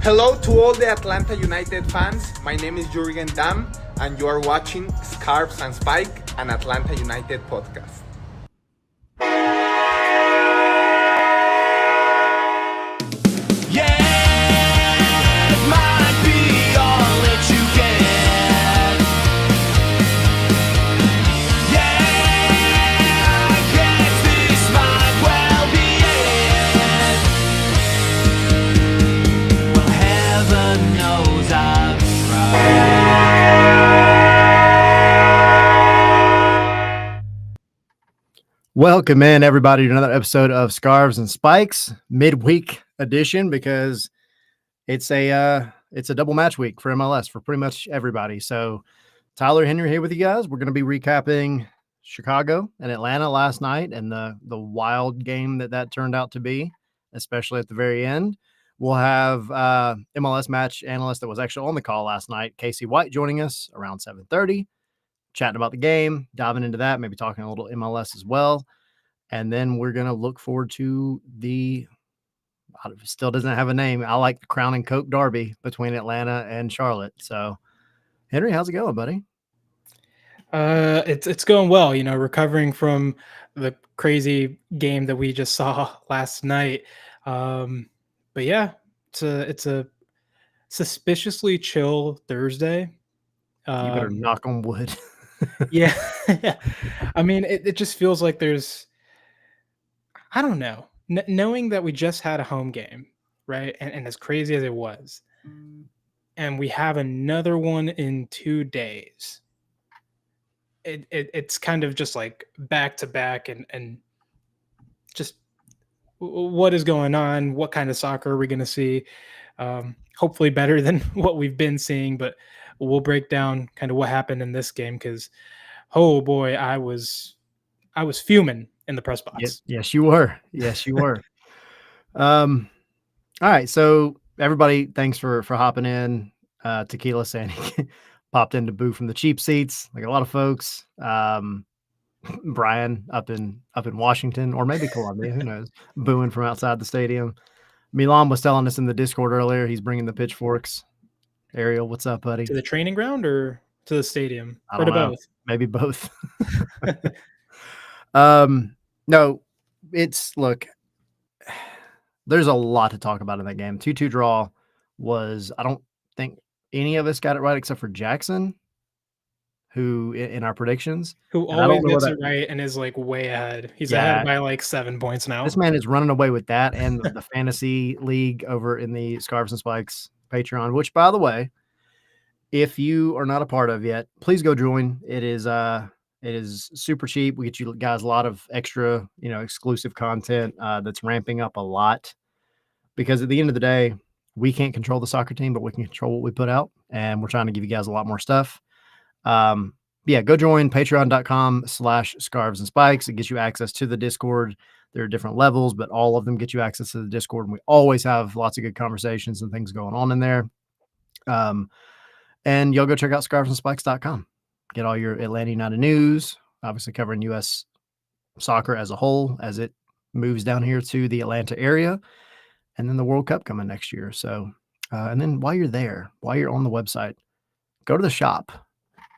Hello to all the Atlanta United fans. My name is Jurgen Damm, and you are watching Scarves and Spike, an Atlanta United podcast. Welcome in, everybody, to another episode of Scarves and Spikes, midweek edition, because it's a double match week for MLS for pretty much everybody. So, Tyler, Henry here with you guys. We're going to be recapping Chicago and Atlanta last night and the wild game that turned out to be, especially at the very end. We'll have MLS match analyst that was actually on the call last night, Kacey White, joining us around 7:30. Chatting about the game, diving into that, maybe talking a little MLS as well. And then we're going to look forward to still doesn't have a name. I like the Crown and Coke Derby between Atlanta and Charlotte. So, Henry, how's it going, buddy? It's going well, recovering from the crazy game that we just saw last night. But yeah, it's a suspiciously chill Thursday. You better knock on wood. Yeah. I mean, it just feels like there's, I don't know, knowing that we just had a home game, right? And as crazy as it was, and we have another one in 2 days. It's kind of just like back to back and just what is going on? What kind of soccer are we going to see? Hopefully better than what we've been seeing, but we'll break down kind of what happened in this game because, oh boy, I was fuming in the press box. Yes, you were. Yes, you were. All right, so everybody, thanks for hopping in. Tequila saying he popped in to boo from the cheap seats, like a lot of folks. Brian up in Washington, or maybe Columbia, who knows, booing from outside the stadium. Milan was telling us in the Discord earlier he's bringing the pitchforks. Ariel, what's up, buddy? To the training ground or to the stadium? I or don't to know. both? Maybe both. No, look, there's a lot to talk about in that game. 2-2 draw was, I don't think any of us got it right except for Jackson, who in our predictions. Who always gets it right and is like way ahead. He's ahead by like 7 points now. This man is running away with that and the fantasy league over in the Scarves and Spikes Patreon, which, by the way, if you are not a part of yet, please go join. It is super cheap. We get you guys a lot of extra, exclusive content that's ramping up a lot, because at the end of the day, we can't control the soccer team, but we can control what we put out, and we're trying to give you guys a lot more stuff. Yeah, go join patreon.com/scarves and spikes. It gets you access to the Discord. There are different levels, but all of them get you access to the Discord. And we always have lots of good conversations and things going on in there. And you'll go check out scarvesandspikes.com. Get all your Atlanta United news, obviously covering U.S. soccer as a whole as it moves down here to the Atlanta area. And then the World Cup coming next year. So, and then while you're there, while you're on the website, go to the shop.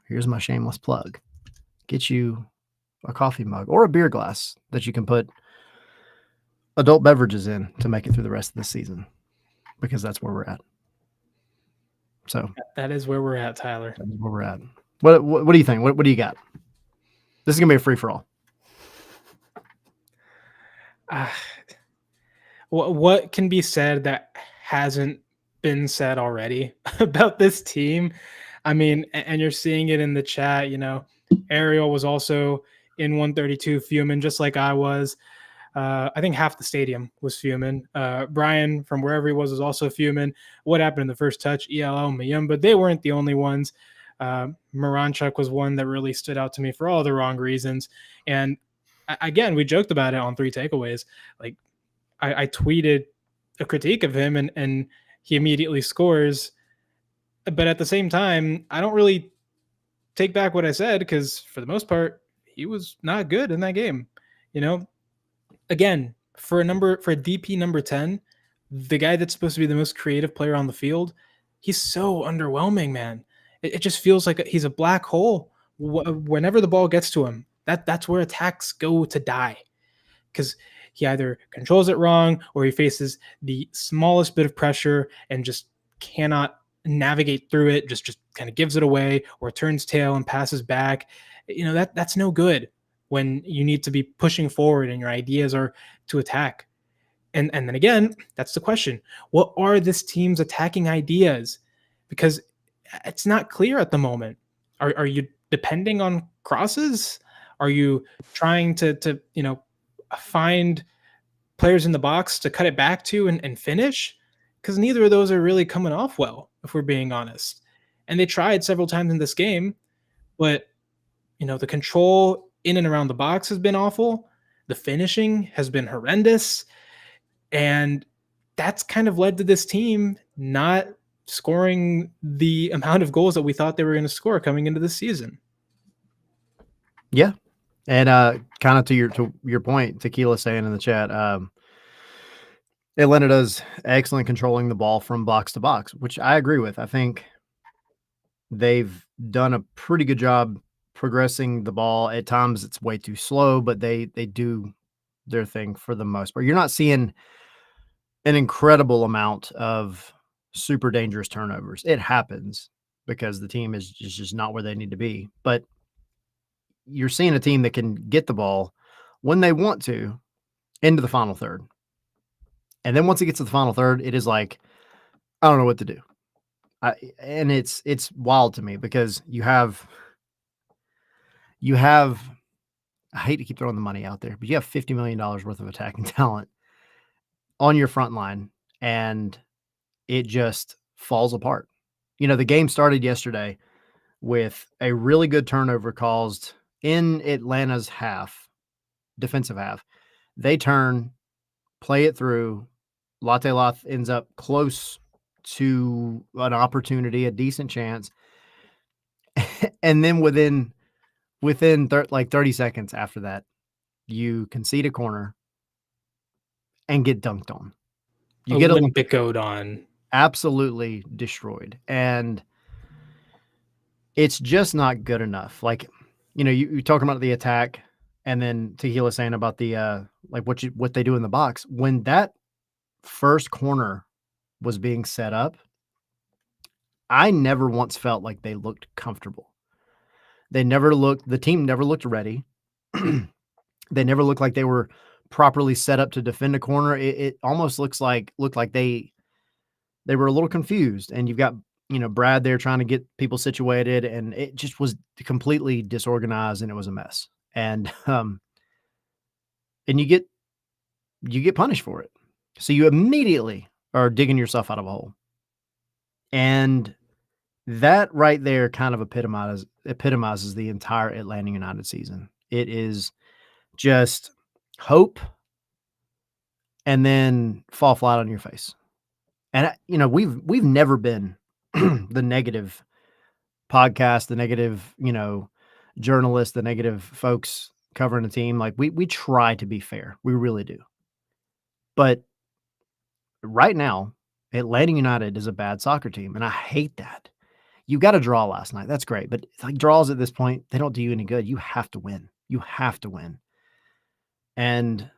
Here's my shameless plug. Get you a coffee mug or a beer glass that you can put adult beverages in to make it through the rest of the season, because that's where we're at. So that is where we're at, Tyler. That's where we're at. What do you think? What do you got? This is gonna be a free for all. What can be said that hasn't been said already about this team? I mean, and you're seeing it in the chat. Ariel was also in 132 fuming, just like I was. I think half the stadium was fuming. Brian, from wherever he was also fuming. What happened in the first touch? ELO, Mayumba, they weren't the only ones. Miranchuk was one that really stood out to me for all the wrong reasons. And again, we joked about it on 3 Takeaways. Like, I tweeted a critique of him, and he immediately scores. But at the same time, I don't really take back what I said, because for the most part, he was not good in that game. Again, for a DP number 10, the guy that's supposed to be the most creative player on the field, he's so underwhelming, man. It just feels like he's a black hole. Whenever the ball gets to him, that's where attacks go to die, because he either controls it wrong or he faces the smallest bit of pressure and just cannot navigate through it, just kind of gives it away or turns tail and passes back. That's no good when you need to be pushing forward and your ideas are to attack. And then again, that's the question. What are this team's attacking ideas? Because it's not clear at the moment. Are you depending on crosses? Are you trying to find players in the box to cut it back to and finish? Because neither of those are really coming off well, if we're being honest. And they tried several times in this game, but the control in and around the box has been awful. The finishing has been horrendous. And that's kind of led to this team not scoring the amount of goals that we thought they were going to score coming into this season. Yeah. And kind of to your point, Tequila saying in the chat, Atlanta does excellent controlling the ball from box to box, which I agree with. I think they've done a pretty good job progressing the ball. At times it's way too slow, but they do their thing for the most part. You're not seeing an incredible amount of super dangerous turnovers. It happens because the team is just not where they need to be. But you're seeing a team that can get the ball when they want to into the final third. And then once it gets to the final third, it is like, I don't know what to do. And it's wild to me because you have, I hate to keep throwing the money out there, but you have $50 million worth of attacking talent on your front line, and it just falls apart. The game started yesterday with a really good turnover caused in Atlanta's defensive half. They turn, play it through. Latte Loth ends up close to an opportunity, a decent chance. And then within 30 seconds after that, you concede a corner and get dunked on. You get Olympicoed on. Absolutely destroyed. And it's just not good enough. Like, you're talking about the attack, and then Tequila saying about the what they do in the box. When that first corner was being set up, I never once felt like they looked comfortable. The team never looked ready. They never looked like they were properly set up to defend a corner. It almost looked like they were a little confused, and you've got, Brad there trying to get people situated, and it just was completely disorganized, and it was a mess. And you get punished for it. So you immediately are digging yourself out of a hole. And that right there kind of epitomizes the entire Atlanta United season. It is just hope and then fall flat on your face. And we've never been the negative podcast, the negative, journalists, the negative folks covering a team. Like we try to be fair. We really do. But right now, Atlanta United is a bad soccer team, and I hate that. You got a draw last night. That's great. But like draws at this point, they don't do you any good. You have to win. You have to win. And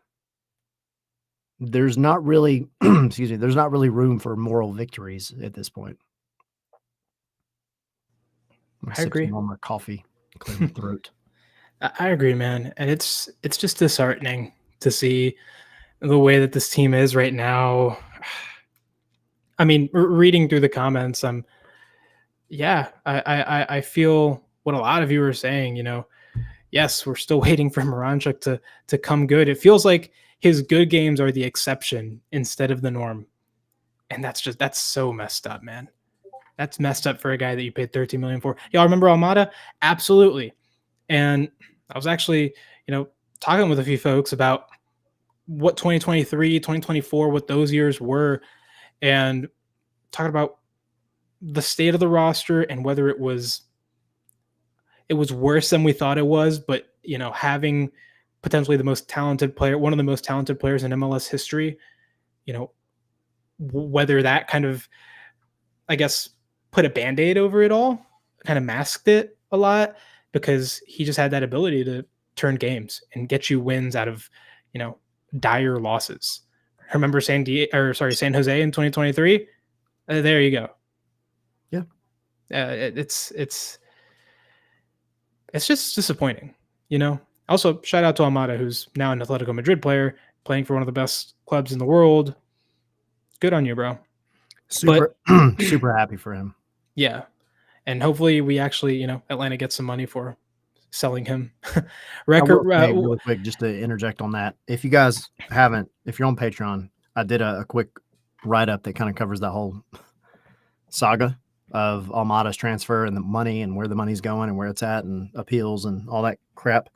there's not really, there's not really room for moral victories at this point. I agree. Some more coffee, clear my throat. I agree, man. And it's just disheartening to see the way that this team is right now. I mean, reading through the comments, I feel what a lot of you are saying. Yes, we're still waiting for Miranchuk to come good. It feels like his good games are the exception instead of the norm. And that's so messed up, man. That's messed up for a guy that you paid $13 million for. Y'all remember Almada? Absolutely. And I was actually, talking with a few folks about what 2023, 2024, what those years were, and talking about the state of the roster and whether it was worse than we thought it was, but having potentially the most talented player, one of the most talented players in MLS history, whether that kind of, I guess, put a Band-Aid over it all, kind of masked it a lot, because he just had that ability to turn games and get you wins out of, dire losses. Remember San Jose in 2023? There you go. Yeah. It's just disappointing, Also, shout out to Almada, who's now an Atletico Madrid player, playing for one of the best clubs in the world. Good on you, bro. Super happy for him. Yeah. And hopefully we actually, Atlanta gets some money for selling him. Really quick, just to interject on that. If you guys haven't, if you're on Patreon, I did a quick write-up that kind of covers that whole saga of Almada's transfer and the money and where the money's going and where it's at and appeals and all that crap.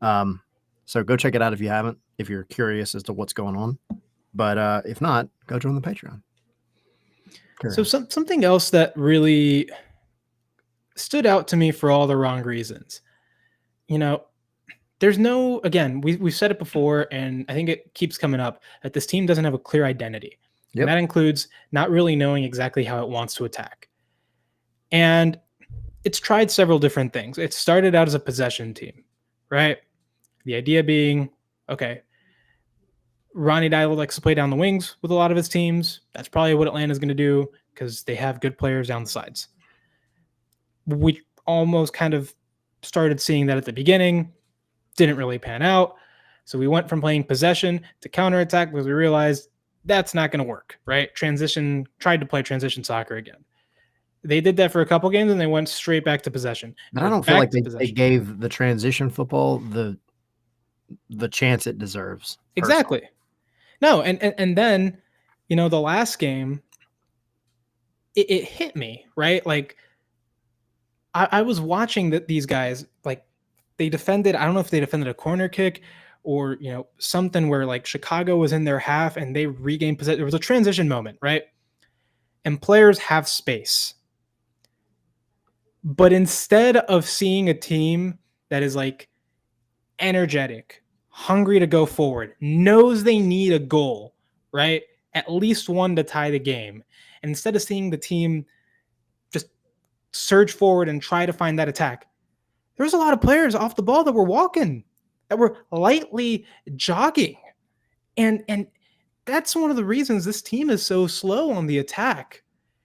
So go check it out if you haven't, if you're curious as to what's going on. But if not, go join the Patreon. So something else that really stood out to me for all the wrong reasons. There's no, again, we've said it before, and I think it keeps coming up, that this team doesn't have a clear identity. Yep. And that includes not really knowing exactly how it wants to attack. And it's tried several different things. It started out as a possession team, right? The idea being, okay, Ronnie Dyla likes to play down the wings with a lot of his teams. That's probably what Atlanta's going to do because they have good players down the sides. We almost kind of started seeing that at the beginning. Didn't really pan out. So we went from playing possession to counterattack because we realized that's not going to work, right? Tried to play transition soccer again. They did that for a couple games and they went straight back to possession. But I don't feel like they gave the transition football the chance it deserves. Exactly. Personally. No, and then, the last game, it hit me, right? Like, I was watching these guys, like, they defended, I don't know if they defended a corner kick or, something where, like, Chicago was in their half and they regained possession. There was a transition moment, right? And players have space. But instead of seeing a team that is, like, energetic, hungry to go forward, knows they need a goal, right? At least one to tie the game. And instead of seeing the team just surge forward and try to find that attack, there was a lot of players off the ball that were walking, that were lightly jogging. And that's one of the reasons this team is so slow on the attack.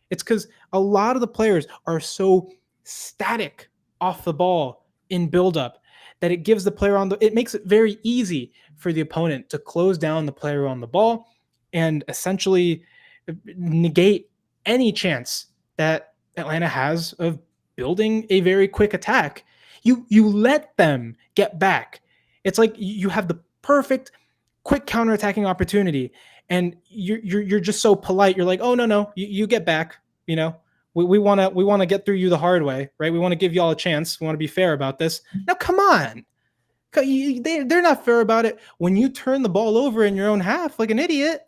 It's because a lot of the players are so static off the ball in buildup that it gives the player it makes it very easy for the opponent to close down the player on the ball and essentially negate any chance that Atlanta has of building a very quick attack. You let them get back. It's like you have the perfect quick counterattacking opportunity and you're just so polite. You're like, oh no, you get back. We want to get through you the hard way, right? We want to give y'all a chance. We want to be fair about this. Now, come on. They're not fair about it when you turn the ball over in your own half like an idiot.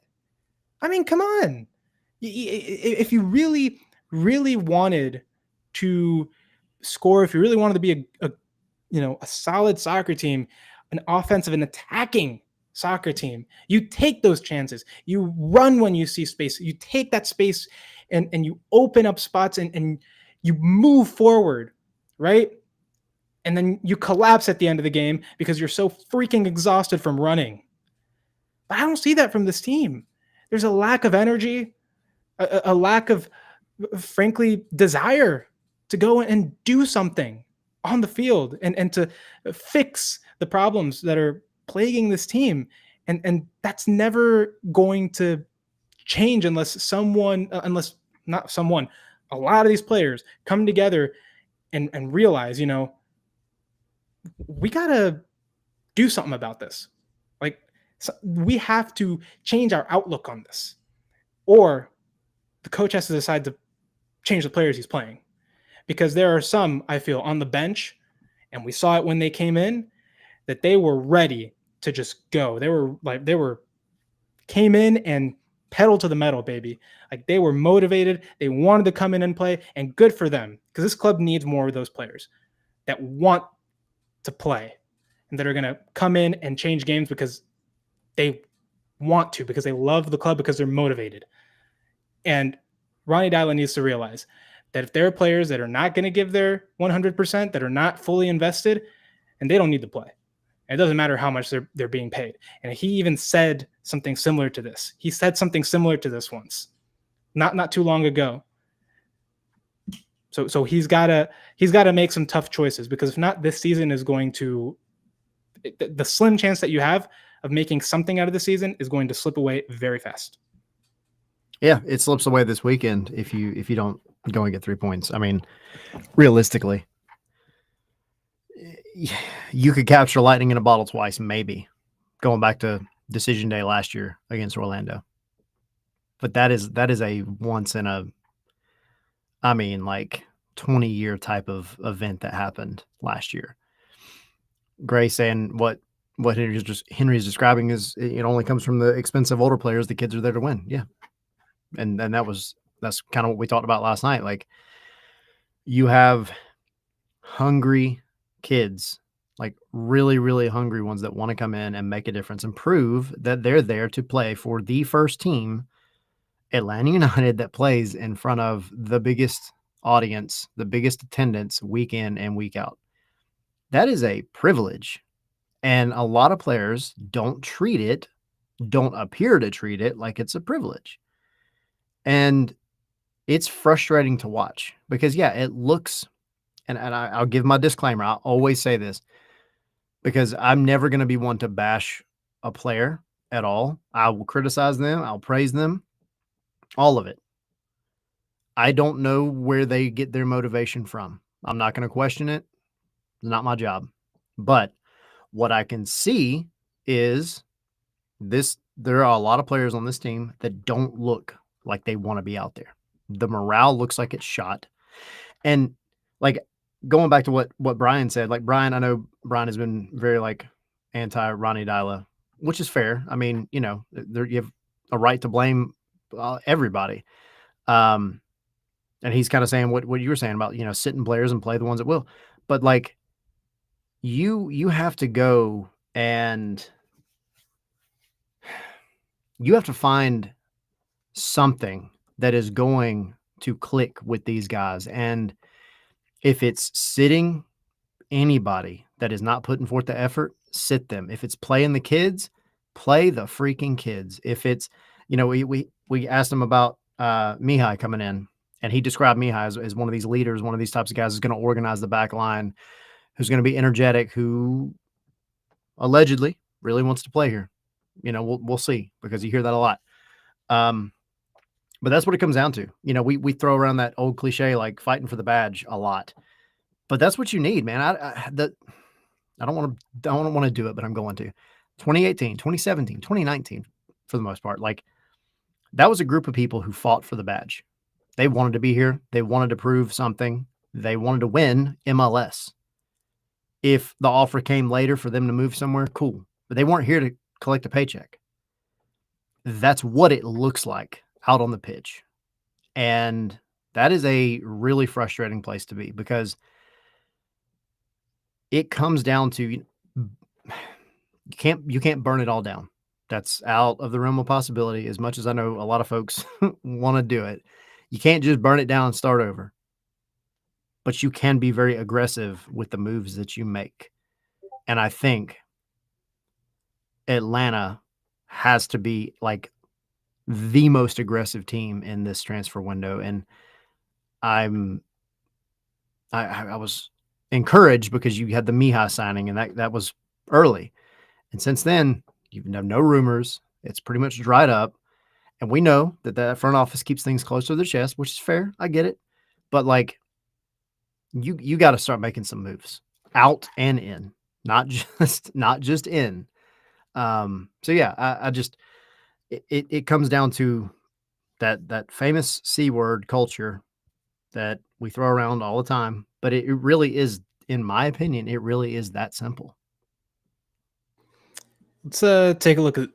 I mean, come on. If you really, really wanted to score, if you really wanted to be a solid soccer team, an offensive and attacking soccer team, you take those chances. You run when you see space. You take that space and you open up spots and you move forward, right? And then you collapse at the end of the game because you're so freaking exhausted from running. But I don't see that from this team. There's a lack of energy, a lack of, frankly, desire to go and do something on the field and to fix the problems that are plaguing this team. And that's never going to change unless a lot of these players come together and realize, we got to do something about this. Like, we have to change our outlook on this, or the coach has to decide to change the players he's playing, because there are some, I feel, on the bench, and we saw it when they came in, that they were ready to just go. They came in and pedal to the metal, baby. Like, they were motivated. They wanted to come in and play, and good for them, because this club needs more of those players that want to play and that are going to come in and change games because they want to, because they love the club, because they're motivated. And Ronnie Dyla needs to realize that if there are players that are not going to give their 100%, that are not fully invested, and they don't need to play. It doesn't matter how much they're being paid. And he even said something similar to this. He said something similar to this once, not too long ago. So he's gotta make some tough choices, because if not, this season is going to, the slim chance that you have of making something out of the season is going to slip away very fast. Yeah, it slips away this weekend if you don't go and get 3 points. I mean, realistically, you could capture lightning in a bottle twice, maybe, going back to decision day last year against Orlando. But that is a once in a, I mean, like 20-year type of event that happened last year. Gray saying what Henry is describing is it only comes from the expensive older players. The kids are there to win. Yeah. And that's kind of what we talked about last night. Like, you have hungry kids, like really, really hungry ones that want to come in and make a difference and prove that they're there to play for the first team, Atlanta United, that plays in front of the biggest audience, the biggest attendance week in and week out. That is a privilege. And a lot of players don't appear to treat it like it's a privilege. And it's frustrating to watch because, yeah, it looks, and I'll give my disclaimer. I'll always say this because I'm never going to be one to bash a player at all. I will criticize them. I'll praise them, all of it. I don't know where they get their motivation from. I'm not going to question it. It's not my job. But what I can see is this: there are a lot of players on this team that don't look like they want to be out there. The morale looks like it's shot. And like, going back to what Brian said, like, Brian, I know Brian has been very like anti Ronnie Dyla, which is fair. I mean, you have a right to blame everybody. And he's kind of saying what you were saying about, sitting players and play the ones that will. But like, you have to go and you have to find something that is going to click with these guys. And if it's sitting anybody that is not putting forth the effort, sit them. If it's playing the kids, play the freaking kids. If it's, we asked him about Mihai coming in, and he described Mihai as one of these leaders, one of these types of guys who's going to organize the back line, who's going to be energetic, who allegedly really wants to play here. We'll see, because you hear that a lot. But that's what it comes down to. We throw around that old cliche, like fighting for the badge, a lot, but that's what you need, man. I don't want to do it, but I'm going to. 2018, 2017, 2019, for the most part, like, that was a group of people who fought for the badge. They wanted to be here. They wanted to prove something. They wanted to win MLS. If the offer came later for them to move somewhere, cool. But they weren't here to collect a paycheck. That's what it looks like out on the pitch. And that is a really frustrating place to be, because it comes down to, you can't burn it all down. That's out of the realm of possibility. As much as I know a lot of folks want to do it, you can't just burn it down and start over. But you can be very aggressive with the moves that you make. And I think Atlanta has to be like the most aggressive team in this transfer window. And I was encouraged because you had the Mihai signing, and that was early. And since then, you have no rumors. It's pretty much dried up. And we know that front office keeps things close to their chest, which is fair. I get it. But like, you got to start making some moves out and in, not just in. So yeah, it comes down to that famous C word, culture, that we throw around all the time, but it really is, in my opinion, it really is that simple. Let's take a look at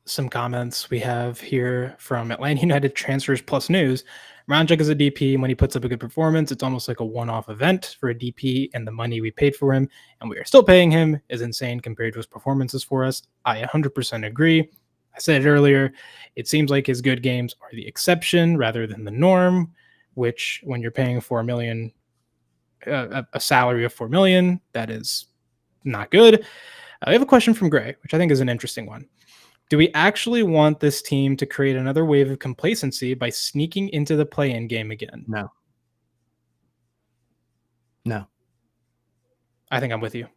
some comments we have here from Atlanta United Transfers Plus News. Miranchuk is a DP. When he puts up a good performance, it's almost like a one-off event for a DP, and the money we paid for him, and we are still paying him, is insane compared to his performances for us. I 100% agree. I said it earlier. It seems like his good games are the exception rather than the norm, which when you're paying $4 million, a salary of $4 million, that is not good. I have a question from Gray, which I think is an interesting one. Do we actually want this team to create another wave of complacency by sneaking into the play-in game again? No. I think I'm with you.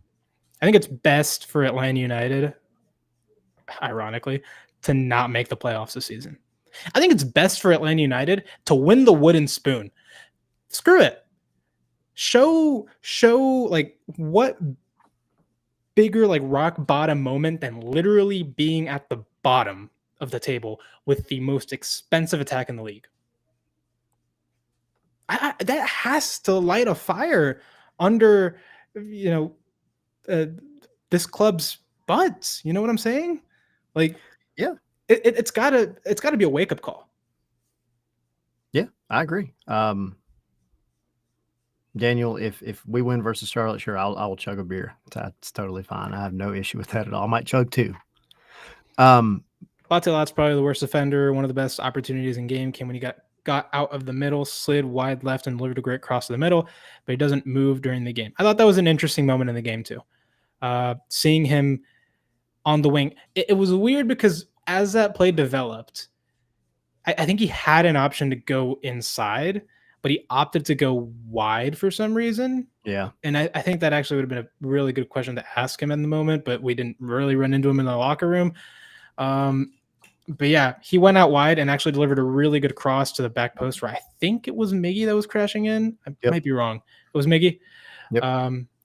I think it's best for Atlanta United, ironically, to not make the playoffs this season. I think it's best for Atlanta United to win the wooden spoon. Screw it. Show like what bigger like rock bottom moment than literally being at the bottom of the table with the most expensive attack in the league. That has to light a fire under, this club's butts. You know what I'm saying? Like, Yeah. It's gotta be a wake up call. Yeah, I agree. Daniel, if we win versus Charlotte, sure, I will chug a beer. That's totally fine. I have no issue with that at all. I might chug two. Latelot's probably the worst offender. One of the best opportunities in game came when he got out of the middle, slid wide left, and delivered a great cross to the middle, but he doesn't move during the game. I thought that was an interesting moment in the game too. Seeing him on the wing, it was weird because as that play developed, I think he had an option to go inside, but he opted to go wide for some reason. Yeah. And I think that actually would have been a really good question to ask him in the moment, but we didn't really run into him in the locker room. But yeah, he went out wide and actually delivered a really good cross to the back post where I think it was Miggy that was crashing in. I might be wrong. It was Miggy. Yep.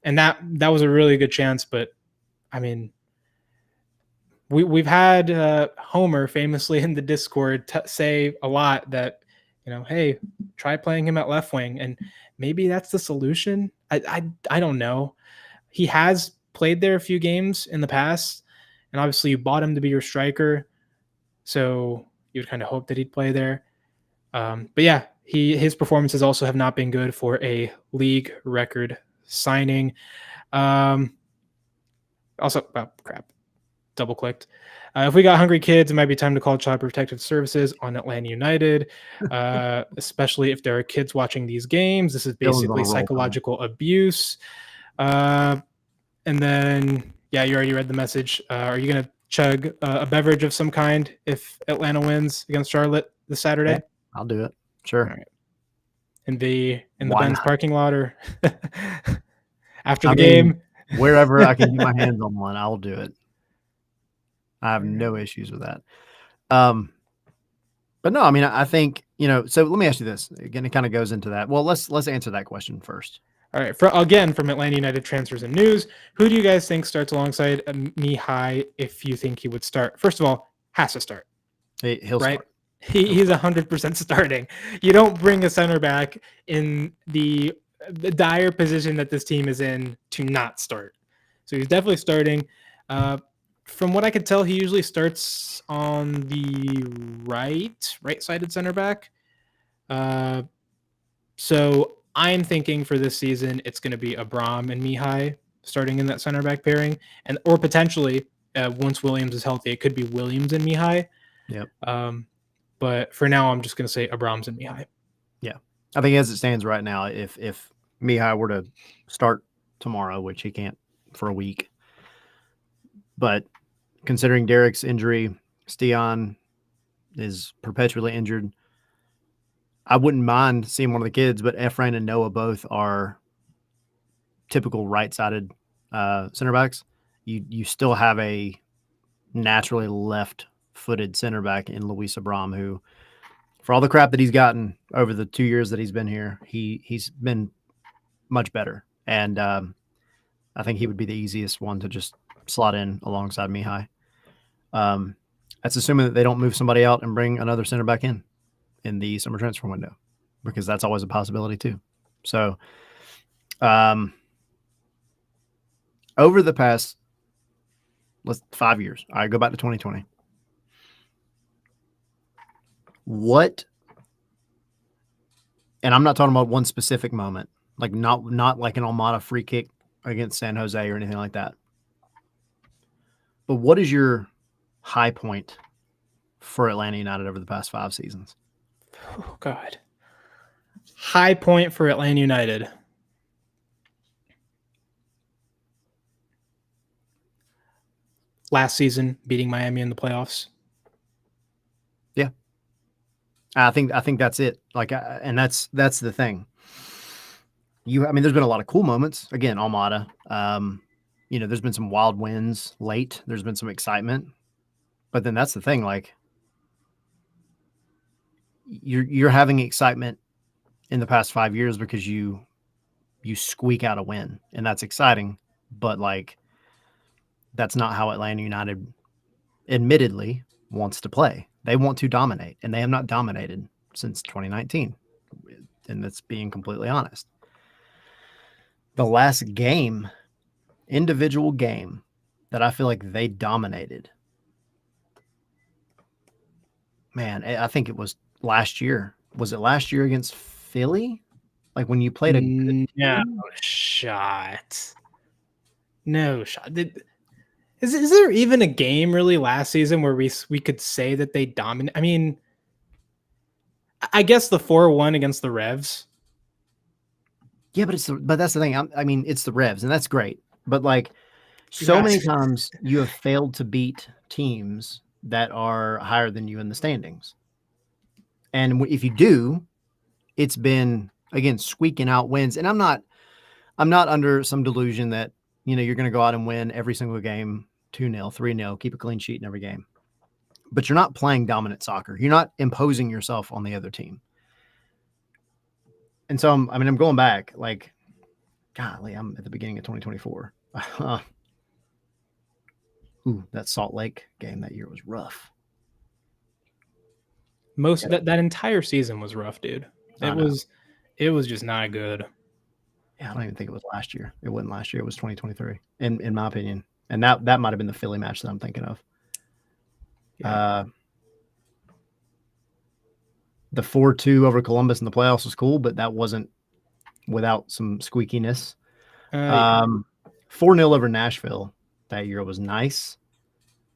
And that was a really good chance. But I mean, we've had Homer famously in the Discord say a lot that, hey, try playing him at left wing, and maybe that's the solution. I don't know. He has played there a few games in the past, and obviously you bought him to be your striker, so you would kind of hope that he'd play there. But yeah, his performances also have not been good for a league record signing. Double clicked. If we got hungry kids, it might be time to call Child Protective Services on Atlanta United, especially if there are kids watching these games. This is basically psychological abuse. And then, yeah, you already read the message. Are you going to chug a beverage of some kind if Atlanta wins against Charlotte this Saturday? Okay, I'll do it. Sure. All right. In the Benz parking lot or after the game? Wherever I can get my hands on one, I'll do it. I have no issues with that. But no, I mean, I think, so let me ask you this. Again, it kind of goes into that. Well, let's answer that question first. All right. From Atlanta United transfers and news, who do you guys think starts alongside Mihai if you think he would start? First of all, has to start. He'll right? start. He's 100% starting. You don't bring a center back in the dire position that this team is in to not start. So he's definitely starting. From what I could tell, he usually starts on the right-sided center back. So I'm thinking for this season, it's going to be Abram and Mihai starting in that center back pairing, or potentially once Williams is healthy, it could be Williams and Mihai. Yep. But for now, I'm just going to say Abrams and Mihai. Yeah, I think as it stands right now, if Mihai were to start tomorrow, which he can't for a week, but considering Derek's injury, Stian is perpetually injured, I wouldn't mind seeing one of the kids, but Efrain and Noah both are typical right-sided center backs. You still have a naturally left-footed center back in Luis Abram, who, for all the crap that he's gotten over the 2 years that he's been here, he's been much better. And I think he would be the easiest one to just slot in alongside Mihai. That's assuming that they don't move somebody out and bring another center back in the summer transfer window, because that's always a possibility too. So over the past 5 years, I go back to 2020. And I'm not talking about one specific moment, like not like an Almada free kick against San Jose or anything like that. But what is your high point for Atlanta United over the past 5 seasons? Oh, God. High point for Atlanta United. Last season, beating Miami in the playoffs. Yeah. I think that's it. Like, and that's the thing. I mean, there's been a lot of cool moments. Again, Almada. There's been some wild wins late. There's been some excitement. But then that's the thing. Like, you're having excitement in the past 5 years because you squeak out a win, and that's exciting. But like, that's not how Atlanta United admittedly wants to play. They want to dominate, and they have not dominated since 2019. And that's being completely honest. The last game, individual game, that I feel like they dominated, man, I think it was last year. Was it last year against Philly? Like when you played a good No shot. No shot. Is there even a game really last season where we could say that they dominate? I mean, I guess the 4-1 against the Revs. Yeah, but that's the thing. I mean, it's the Revs, and that's great. But like, so many times you have failed to beat teams that are higher than you in the standings. And if you do, it's been, again, squeaking out wins. And I'm not under some delusion that, you're going to go out and win every single game 2-0, 3-0, keep a clean sheet in every game. But you're not playing dominant soccer. You're not imposing yourself on the other team. And so, I'm going back, like, golly, I'm at the beginning of 2024. That Salt Lake game that year was rough. That entire season was rough, dude. It was just not good. Yeah, I don't even think it was last year. It wasn't last year. It was 2023, in my opinion. And that might have been the Philly match that I'm thinking of. Yeah. The 4-2 over Columbus in the playoffs was cool, but that wasn't without some squeakiness. 4-0 over Nashville that year was nice.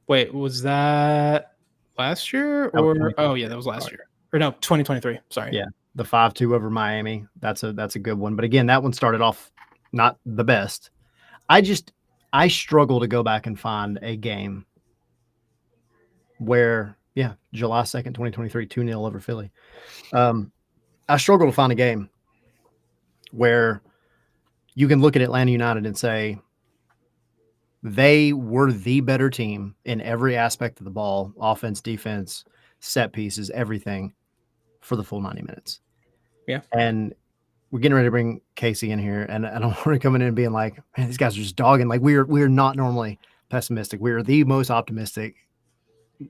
Wait, was that last year? Oh, yeah, that was last year. Or no, 2023. Sorry. Yeah, the 5-2 over Miami. That's a good one. But again, that one started off not the best. I struggle to go back and find a game where, July 2nd, 2023, 2-0 over Philly. I struggle to find a game where you can look at Atlanta United and say they were the better team in every aspect of the ball, offense, defense, set pieces, everything, for the full 90 minutes. Yeah. And we're getting ready to bring Kacey in here, and I don't want to come in and being like, man, these guys are just dogging. Like, we're not normally pessimistic. We're the most optimistic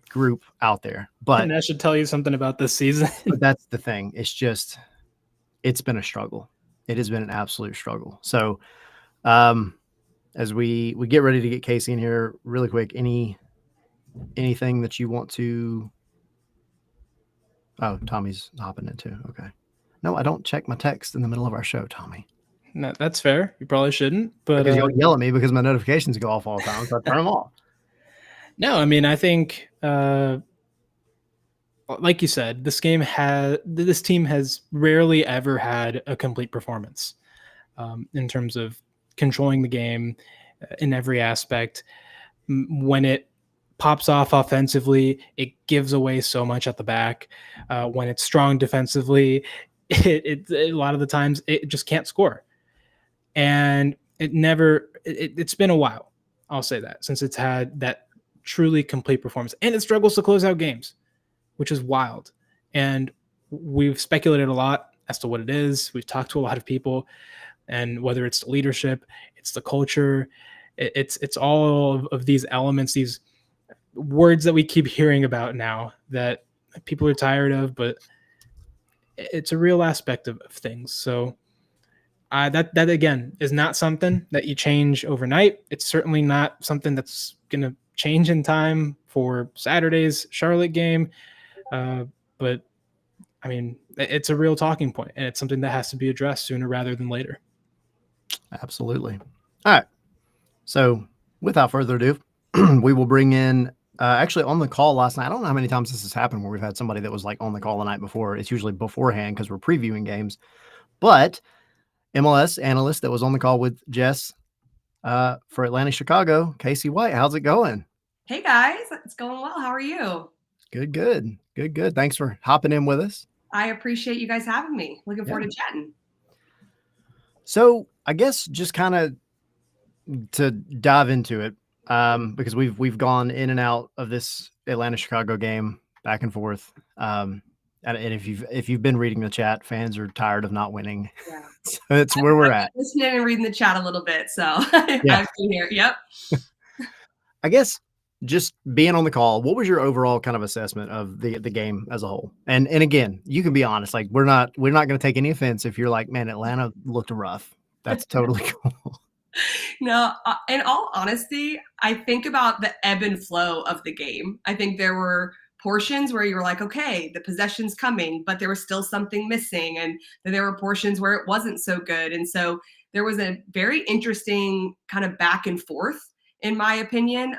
group out there. But and that should tell you something about this season. But that's the thing. It's been a struggle. It has been an absolute struggle. So as we get ready to get Kacey in here really quick, anything that you want to... Oh, Tommy's hopping in too. Okay. No, I don't check my text in the middle of our show, Tommy. No, that's fair. You probably shouldn't. But because you'll yell at me because my notifications go off all the time, so I turn them off. No, I mean, I think, like you said, this team has rarely ever had a complete performance in terms of controlling the game in every aspect. When it pops off offensively, it gives away so much at the back. When it's strong defensively, it a lot of the times it just can't score. And it's been a while, I'll say that, since it's had that truly complete performance. And it struggles to close out games, which is wild. And we've speculated a lot as to what it is. We've talked to a lot of people, and whether it's the leadership, it's the culture, it's all of these elements, these words that we keep hearing about now that people are tired of, but it's a real aspect of things. So that again is not something that you change overnight. It's certainly not something that's going to change in time for Saturday's Charlotte game. But I mean, it's a real talking point, and it's something that has to be addressed sooner rather than later. Absolutely. All right. So without further ado, we will bring in actually on the call last night. I don't know how many times this has happened where we've had somebody that was like on the call the night before. It's usually beforehand because we're previewing games. But MLS analyst that was on the call with Jess for Atlanta, Chicago, Kacey White. How's it going? Hey guys, it's going well. How are you? Good. Thanks for hopping in with us. I appreciate you guys having me. Looking forward to chatting. So I guess just kind of to dive into it, because we've gone in and out of this Atlanta Chicago game back and forth. And if you've been reading the chat, fans are tired of not winning. Yeah. So it's where we're at. Listening and reading the chat a little bit. So Yeah. I've been here. Yep. I guess just being on the call, what was your overall kind of assessment of the game as a whole? And again, you can be honest. Like we're not going to take any offense if you're like, man, Atlanta looked rough. That's totally cool. No, in all honesty, I think about the ebb and flow of the game. I think there were portions where you were like, okay, the possession's coming, but there was still something missing. And then there were portions where it wasn't so good. And so there was a very interesting kind of back and forth, in my opinion,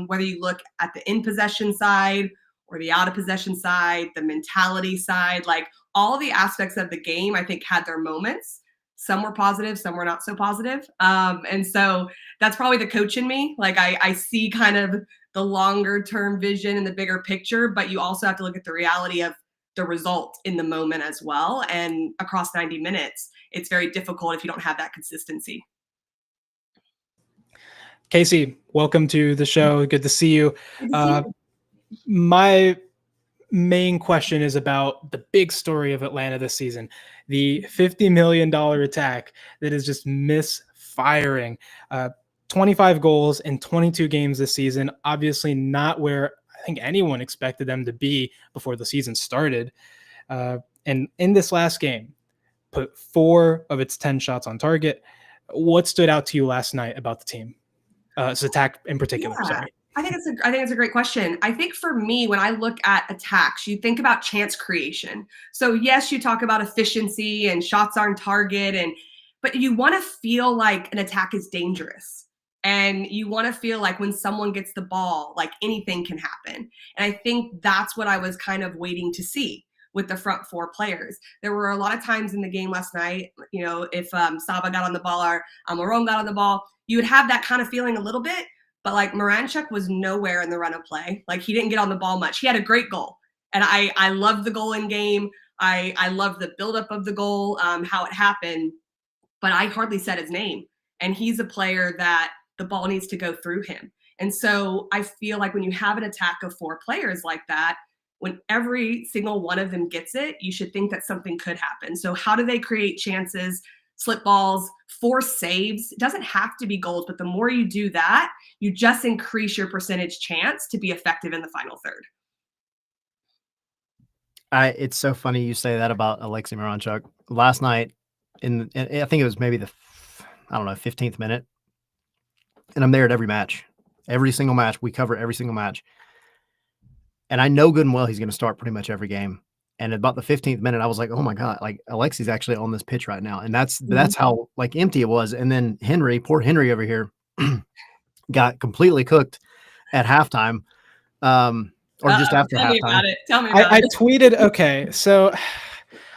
whether you look at the in possession side or the out of possession side, the mentality side, like all the aspects of the game, I think had their moments. Some were positive, some were not so positive. And so that's probably the coach in me. Like I see kind of the longer term vision and the bigger picture, but you also have to look at the reality of the result in the moment as well. And across 90 minutes, it's very difficult if you don't have that consistency. Kacey, welcome to the show. Good to see you. My main question is about the big story of Atlanta this season, the $50 million attack that is just misfiring. 25 goals in 22 games this season, obviously not where I think anyone expected them to be before the season started. And in this last game, put 4 of its 10 shots on target. What stood out to you last night about the team? This attack in particular, sorry. I think it's a great question. I think for me, when I look at attacks, you think about chance creation. So yes, you talk about efficiency and shots on target, but you want to feel like an attack is dangerous. And you want to feel like when someone gets the ball, like anything can happen. And I think that's what I was kind of waiting to see with the front 4 players. There were a lot of times in the game last night, you know, if Saba got on the ball or Amaron got on the ball, you would have that kind of feeling a little bit. But like Miranchuk was nowhere in the run of play. Like he didn't get on the ball much. He had a great goal. And I loved the goal in game. I loved the buildup of the goal, how it happened. But I hardly said his name. And he's a player that the ball needs to go through him. And so I feel like when you have an attack of 4 players like that, when every single one of them gets it, you should think that something could happen. So how do they create chances? Slip balls, force saves. It doesn't have to be goals, but the more you do that, you just increase your percentage chance to be effective in the final third. It's so funny you say that about Alexey Miranchuk. Last night, I think it was maybe the 15th minute, and I'm there at every match. Every single match. We cover every single match. And I know good and well he's going to start pretty much every game. And at about the 15th minute, I was like, oh my God, like Alexey's actually on this pitch right now. And that's how like empty it was. And then poor Henry over here got completely cooked at halftime. Or just after halftime. Tell me about it. I tweeted, okay, so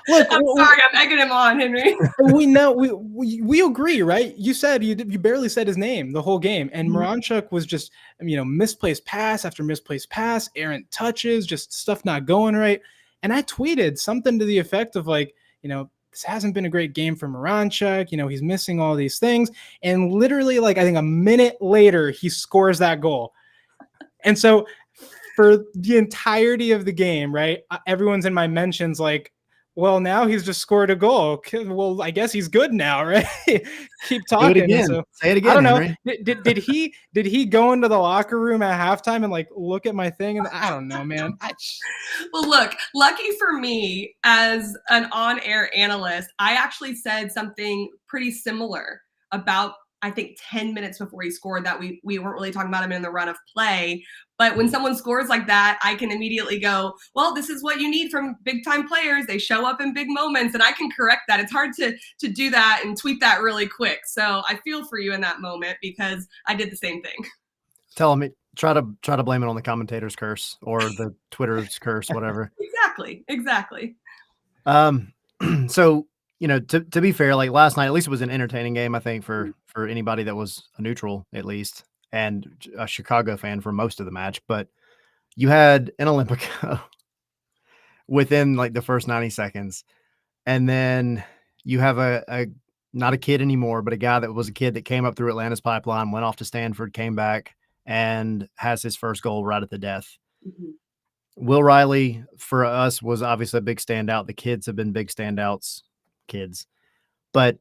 look, I'm sorry, I'm egging him on, Henry. We know we agree, right? You said you barely said his name the whole game, and Miranchuk was just misplaced pass after misplaced pass, errant touches, just stuff not going right. And I tweeted something to the effect of like, this hasn't been a great game for Miranchuk. He's missing all these things. And literally, like, I think a minute later, he scores that goal. And so for the entirety of the game, right, everyone's in my mentions like, well, now he's just scored a goal. Well, I guess he's good now, right? Keep talking. Do it again. So, say it again. I don't Henry. know. Did he go into the locker room at halftime and like look at my thing? And I don't know, man. Well, look, lucky for me as an on-air analyst, I actually said something pretty similar about, I think 10 minutes before he scored that we weren't really talking about him in the run of play. But when someone scores like that, I can immediately go, well, this is what you need from big time players. They show up in big moments, and I can correct that. It's hard to do that and tweet that really quick. So I feel for you in that moment because I did the same thing. Tell try to blame it on the commentator's curse or the Twitter's curse, whatever. Exactly. So, to be fair, like last night, at least it was an entertaining game, I think, for anybody that was a neutral, at least, and a Chicago fan for most of the match. But you had an Olympico within like the first 90 seconds. And then you have a not a kid anymore, but a guy that was a kid that came up through Atlanta's pipeline, went off to Stanford, came back, and has his first goal right at the death. Mm-hmm. Will Reilly, for us, was obviously a big standout. The kids have been big standouts, But,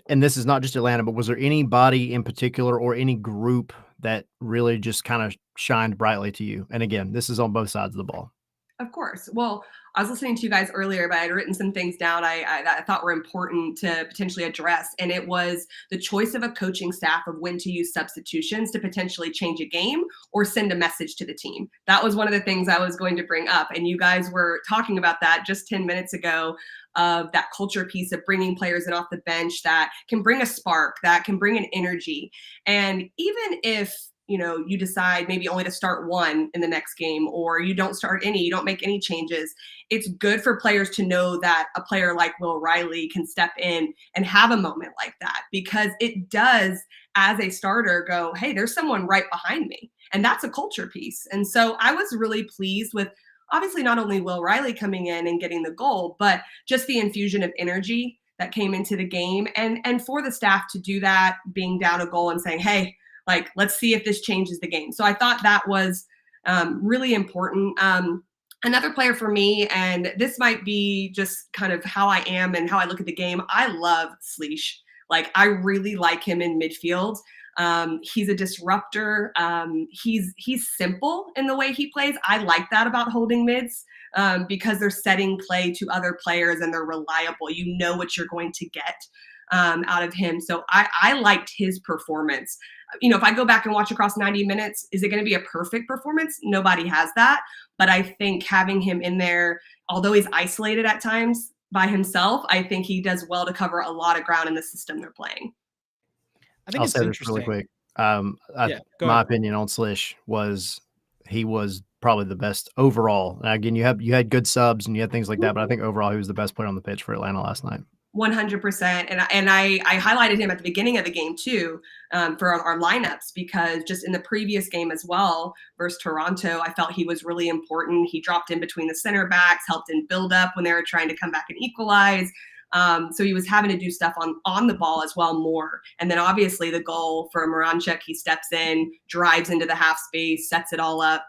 and this is not just Atlanta, but was there anybody in particular or any group that really just kind of shined brightly to you? And again, this is on both sides of the ball. Of course. Well, I was listening to you guys earlier, but I had written some things down I thought were important to potentially address. And it was the choice of a coaching staff of when to use substitutions to potentially change a game or send a message to the team. That was one of the things I was going to bring up. And you guys were talking about that just 10 minutes ago, of that culture piece of bringing players in off the bench that can bring a spark, that can bring an energy. And even if you decide maybe only to start one in the next game, or you don't start any, you don't make any changes, it's good for players to know that a player like Will Reilly can step in and have a moment like that, because it does, as a starter, go, hey, there's someone right behind me. And that's a culture piece. And so I was really pleased with, obviously, not only Will Reilly coming in and getting the goal, but just the infusion of energy that came into the game. And for the staff to do that, being down a goal and saying, hey, like, let's see if this changes the game. So I thought that was really important. Another player for me, and this might be just kind of how I am and how I look at the game, I love Sleesh. Like, I really like him in midfield. He's a disruptor. He's simple in the way he plays. I like that about holding mids, because they're setting play to other players and they're reliable. You know what you're going to get out of him. So I liked his performance. If I go back and watch across 90 minutes, is it going to be a perfect performance? Nobody has that. But I think having him in there, although he's isolated at times by himself, I think he does well to cover a lot of ground in the system they're playing. I think I'll it's say this interesting. really quick. Go My ahead. opinion on Slish was he was probably the best overall. Now, again, you had good subs and you had things like that, but I think overall he was the best player on the pitch for Atlanta last night. 100%. And I highlighted him at the beginning of the game too, for our lineups, because just in the previous game as well versus Toronto, I felt he was really important. He dropped in between the center backs, helped in build up when they were trying to come back and equalize. So he was having to do stuff on the ball as well more. And then obviously the goal for Miranchuk, he steps in, drives into the half space, sets it all up.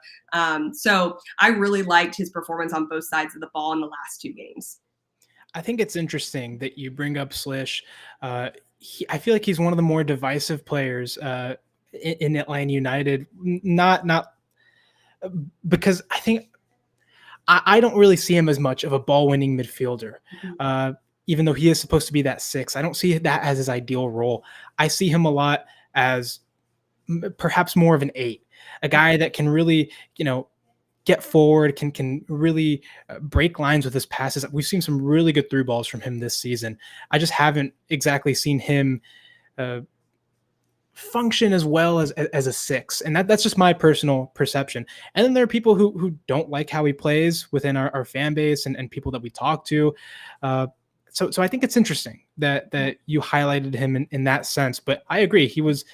So I really liked his performance on both sides of the ball in the last two games. I think it's interesting that you bring up Slish. I feel like he's one of the more divisive players in Atlanta United. Not because I think I don't really see him as much of a ball-winning midfielder. Even though he is supposed to be that 6, I don't see that as his ideal role. I see him a lot as perhaps more of an 8, a guy that can really, get forward, can really break lines with his passes. We've seen some really good through balls from him this season. I just haven't exactly seen him function as well as a 6. And that's just my personal perception. And then there are people who don't like how he plays within our fan base and people that we talk to. So I think it's interesting that you highlighted him in that sense. But I agree, he was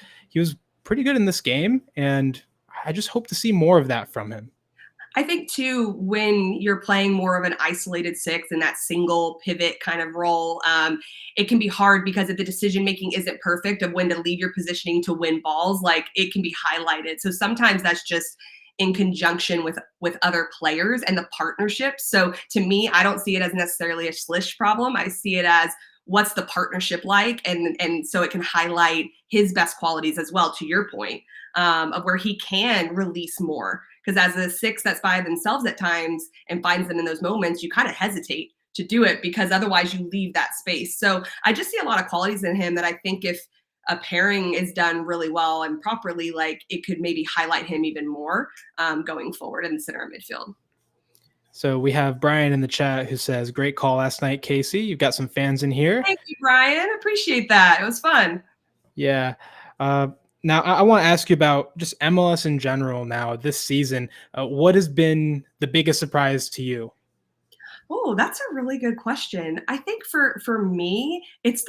pretty good in this game, and I just hope to see more of that from him. I think too, when you're playing more of an isolated 6 in that single pivot kind of role, it can be hard because if the decision making isn't perfect of when to leave your positioning to win balls, like, it can be highlighted. So sometimes that's just in conjunction with other players and the partnerships. So to me, I don't see it as necessarily a Slish problem. I see it as what's the partnership like, and so it can highlight his best qualities as well, to your point, of where he can release more. Because as a 6 that's by themselves at times and finds them in those moments, you kind of hesitate to do it because otherwise you leave that space. So I just see a lot of qualities in him that I think if a pairing is done really well and properly, like, it could maybe highlight him even more going forward in the center of midfield. So we have Brian in the chat who says, great call last night, Kacey. You've got some fans in here. Thank you, Brian. Appreciate that. It was fun. Yeah. Now, I want to ask you about just MLS in general now this season. What has been the biggest surprise to you? Oh, that's a really good question. I think for me, it's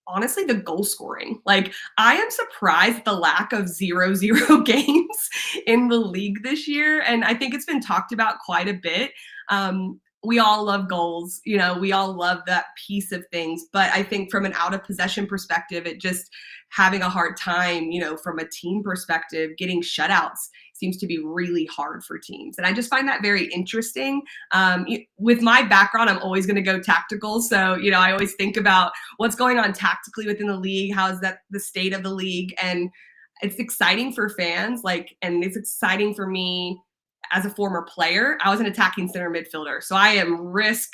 honestly the goal scoring. Like, I am surprised at the lack of 0-0 games in the league this year, and I think it's been talked about quite a bit. We all love goals, we all love that piece of things, but I think from an out of possession perspective, it just having a hard time, from a team perspective, getting shutouts seems to be really hard for teams. And I just find that very interesting. With my background, I'm always going to go tactical. So, I always think about what's going on tactically within the league. How is that the state of the league? And it's exciting for fans, and it's exciting for me as a former player. I was an attacking center midfielder. So I am risk,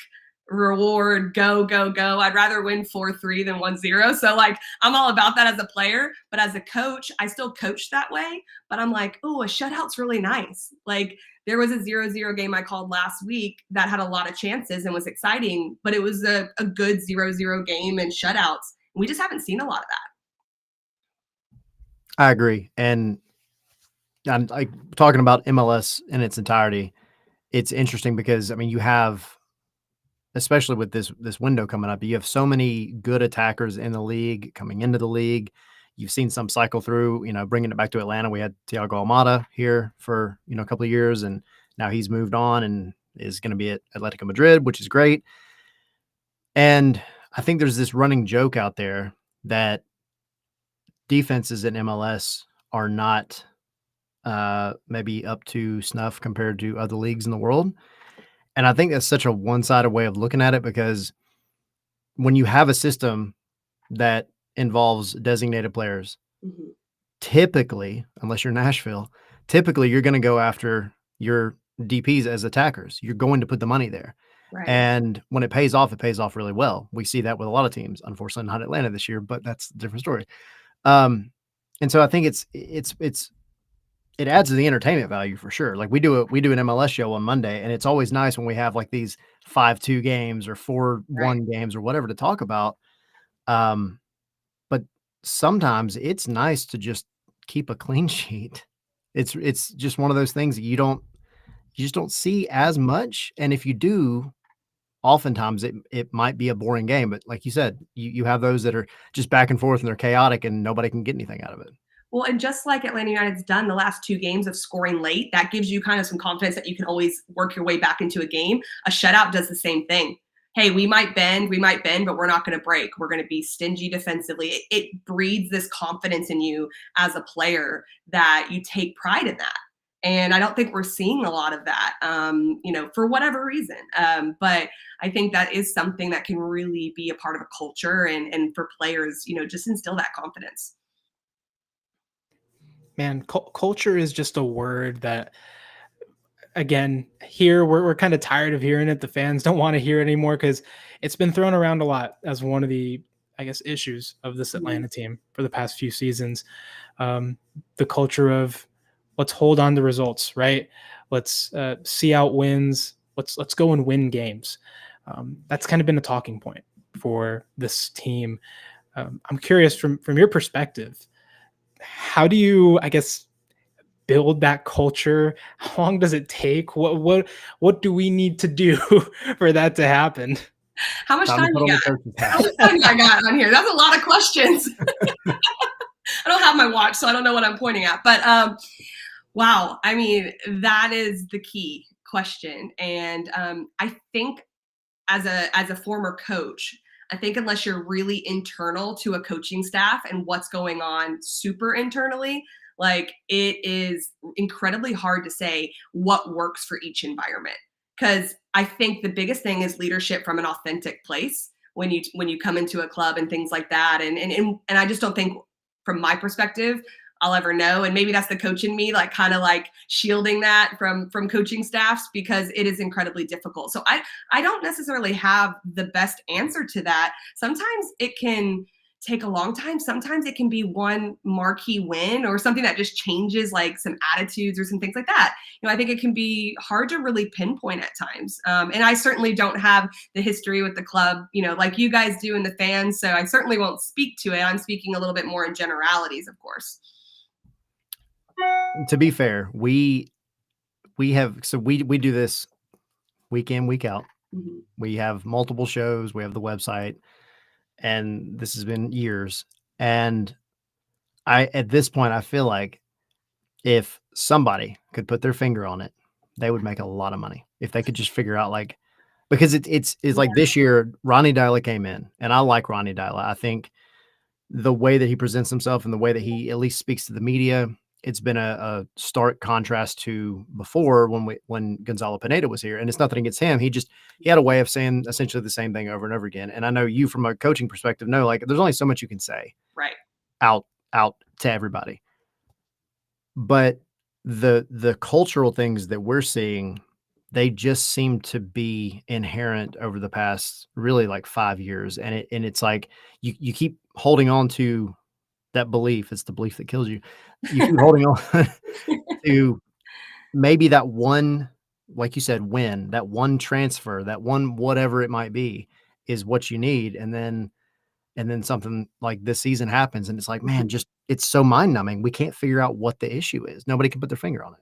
reward, go, go, go. I'd rather win 4-3 than 1-0. So I'm all about that as a player, but as a coach, I still coach that way. But I'm like, oh, a shutout's really nice. There was a 0-0 game I called last week that had a lot of chances and was exciting, but it was a good 0-0 game and shutouts. We just haven't seen a lot of that. I agree. And I'm talking about MLS in its entirety. It's interesting because, you have, especially with this window coming up, you have so many good attackers in the league coming into the league. You've seen some cycle through, bringing it back to Atlanta. We had Thiago Almada here for, a couple of years, and now he's moved on and is going to be at Atletico Madrid, which is great. And I think there's this running joke out there that defenses in MLS are not maybe up to snuff compared to other leagues in the world. And I think that's such a one-sided way of looking at it, because when you have a system that involves designated players, typically, unless you're Nashville, typically you're going to go after your DPs as attackers. You're going to put the money there. Right. And when it pays off really well. We see that with a lot of teams. Unfortunately, not Atlanta this year, but that's a different story. And so I think it adds to the entertainment value for sure. We do an MLS show on Monday, and it's always nice when we have these 5-2 games or 4-1 games or whatever to talk about. But sometimes it's nice to just keep a clean sheet. It's just one of those things that you just don't see as much. And if you do, oftentimes it might be a boring game. But like you said, you have those that are just back and forth and they're chaotic and nobody can get anything out of it. Well, and just like Atlanta United's done the last 2 games of scoring late, that gives you kind of some confidence that you can always work your way back into a game. A shutout does the same thing. Hey, we might bend, but we're not going to break. We're going to be stingy defensively. It breeds this confidence in you as a player that you take pride in that. And I don't think we're seeing a lot of that, for whatever reason. But I think that is something that can really be a part of a culture and for players, just instill that confidence. Man, culture is just a word that, again, here we're kind of tired of hearing it. The fans don't want to hear it anymore because it's been thrown around a lot as one of the, issues of this Atlanta team for the past few seasons. The culture of let's hold on to results, right? Let's see out wins. Let's go and win games. That's kind of been a talking point for this team. I'm curious from your perspective, how do you, build that culture? How long does it take? What do we need to do for that to happen? How much time you got? How much time I got on here? That's a lot of questions. I don't have my watch, so I don't know what I'm pointing at. But wow, that is the key question. And I think as a former coach, I think unless you're really internal to a coaching staff and what's going on super internally, it is incredibly hard to say what works for each environment. Because I think the biggest thing is leadership from an authentic place when you come into a club and things like that. And I just don't think, from my perspective, I'll ever know. And maybe that's the coach in me, shielding that from coaching staffs, because it is incredibly difficult. So I don't necessarily have the best answer to that. Sometimes it can take a long time. Sometimes it can be one marquee win or something that just changes like some attitudes or some things like that. I think it can be hard to really pinpoint at times. And I certainly don't have the history with the club, like you guys do and the fans. So I certainly won't speak to it. I'm speaking a little bit more in generalities, of course. To be fair, we do this week in, week out. Mm-hmm. We have multiple shows. We have the website, and this has been years. And at this point, I feel like if somebody could put their finger on it, they would make a lot of money if they could just figure out, like, because it's like this year, Ronnie Dyla came in, and I like Ronnie Dyla. I think the way that he presents himself and the way that he at least speaks to the media, it's been a stark contrast to before when Gonzalo Pineda was here. And it's nothing against him. He had a way of saying essentially the same thing over and over again. And I know you, from a coaching perspective, know, like, there's only so much you can say right out to everybody. But the cultural things that we're seeing, they just seem to be inherent over the past really like 5 years. And it's like you keep holding on to that belief. It's the belief that kills you. You keep holding on to maybe that one, like you said, win, that one transfer, that one whatever it might be, is what you need. And then something like this season happens, and it's like, man, it's so mind numbing. We can't figure out what the issue is. Nobody can put their finger on it.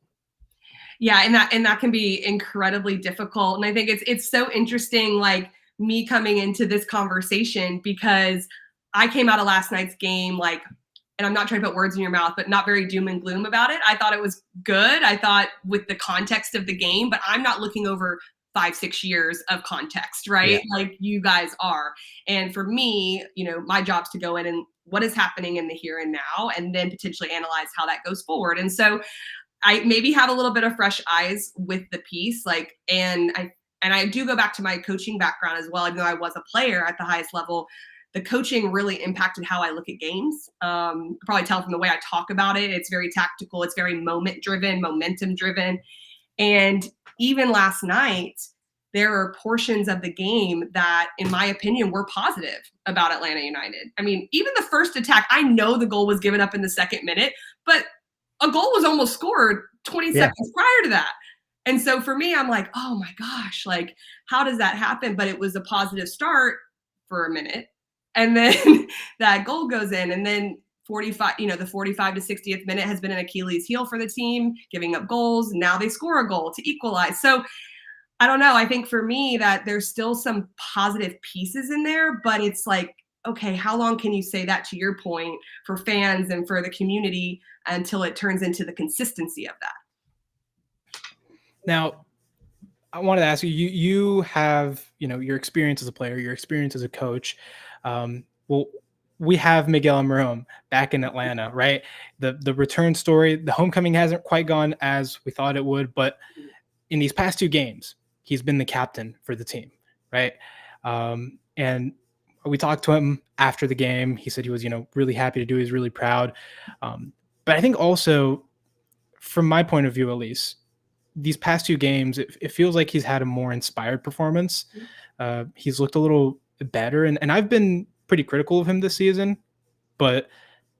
Yeah, and that can be incredibly difficult. And I think it's so interesting, like me coming into this conversation, because I came out of last night's game like, and I'm not trying to put words in your mouth, but not very doom and gloom about it. I thought it was good. I thought with the context of the game, but I'm not looking over 5-6 years of context, right? Yeah. Like you guys are. And for me, my job's to go in and what is happening in the here and now, and then potentially analyze how that goes forward. And so I maybe have a little bit of fresh eyes with the piece, like, and I do go back to my coaching background as well. Even though I was a player at the highest level, the coaching really impacted how I look at games. Probably tell from the way I talk about it. It's very tactical. It's very moment driven, momentum driven. And even last night, there are portions of the game that, in my opinion, were positive about Atlanta United. I mean, even the first attack, I know the goal was given up in the second minute, but a goal was almost scored 20 seconds prior to that. And so for me, I'm like, oh my gosh, like, how does that happen? But it was a positive start for a minute. And then that goal goes in, and then 45, the 45 to 60th minute has been an Achilles heel for the team, giving up goals. Now they score a goal to equalize. So I don't know. I think for me that there's still some positive pieces in there, but it's like, okay, how long can you say that, to your point, for fans and for the community, until it turns into the consistency of that? Now, I wanted to ask you, you have, your experience as a player, your experience as a coach. Well, we have Miguel Almiron back in Atlanta, right? The return story, the homecoming hasn't quite gone as we thought it would, but in these past 2 games, he's been the captain for the team, right? And we talked to him after the game. He said he was, really happy to do it. He's really proud. But I think also, from my point of view, at least, these past 2 games, it feels like he's had a more inspired performance. He's looked a little better. And I've been pretty critical of him this season, but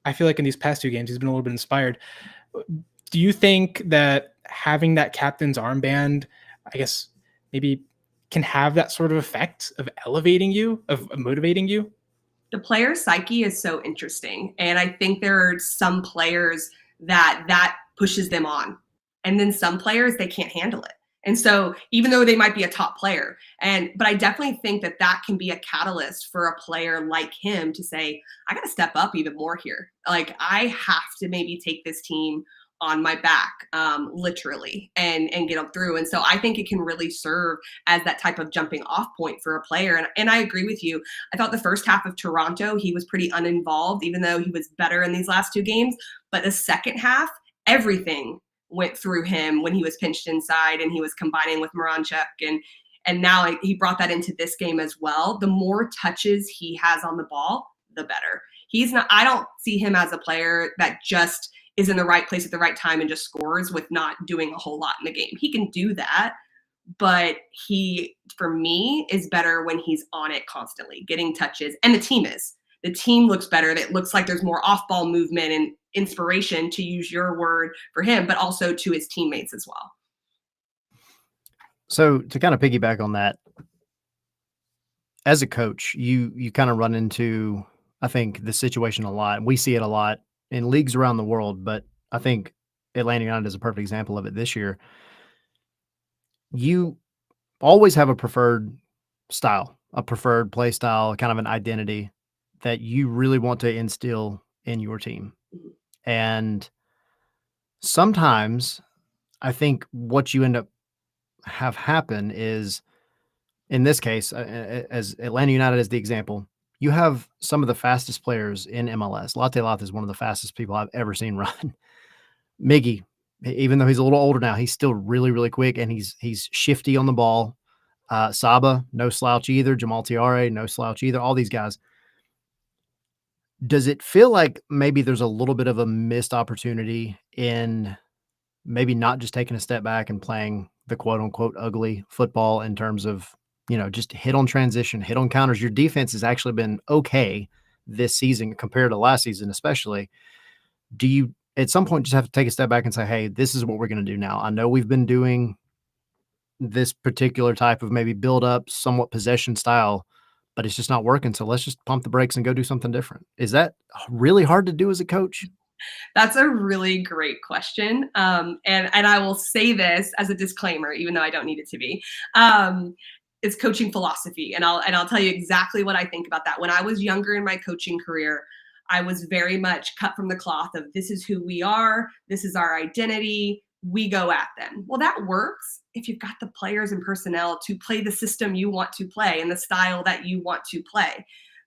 I feel like in these past 2 games, he's been a little bit inspired. Do you think that having that captain's armband, I guess, maybe can have that sort of effect of elevating you, of motivating you? The player psyche is so interesting. And I think there are some players that pushes them on. And then some players, they can't handle it. And so even though they might be a top player, but I definitely think that can be a catalyst for a player like him to say, I got to step up even more here. Like, I have to maybe take this team on my back, literally, and get them through. And so I think it can really serve as that type of jumping off point for a player. And I agree with you. I thought the first half of Toronto, he was pretty uninvolved, even though he was better in these last 2 games. But the second half, everything went through him when he was pinched inside and he was combining with Miranchuk. And now he brought that into this game as well. The more touches he has on the ball, the better. I don't see him as a player that just is in the right place at the right time and just scores with not doing a whole lot in the game. He can do that, but he, for me, is better when he's on it constantly, getting touches. And the team is. the team looks better. That looks like there's more off-ball movement and inspiration, to use your word, for him, but also to his teammates as well. So to kind of piggyback on that, as a coach, you kind of run into, I think, the situation a lot. We see it a lot in leagues around the world, but I think Atlanta United is a perfect example of it this year. You always have a preferred style, a preferred play style, kind of an identity that you really want to instill in your team. And sometimes I think what you end up have happen is, in this case, as Atlanta United is the example, you have some of the fastest players in MLS. Latte Lath is one of the fastest people I've ever seen run. Miggy, even though he's a little older now, he's still really, really quick, and he's shifty on the ball. Saba, no slouch either. Jamal Tiare, no slouch either. All these guys. Does it feel like maybe there's a little bit of a missed opportunity in maybe not just taking a step back and playing the quote unquote ugly football in terms of, just hit on transition, hit on counters? Your defense has actually been okay this season compared to last season, especially. Do you at some point just have to take a step back and say, hey, this is what we're going to do now? I know we've been doing this particular type of maybe build up, somewhat possession style, but it's just not working. So let's just pump the brakes and go do something different. Is that really hard to do as a coach? That's a really great question. And I will say this as a disclaimer, even though I don't need it to be. It's coaching philosophy. And I'll tell you exactly what I think about that. When I was younger in my coaching career, I was very much cut from the cloth of, this is who we are. This is our identity. We go at them. Well, that works if you've got the players and personnel to play the system you want to play and the style that you want to play.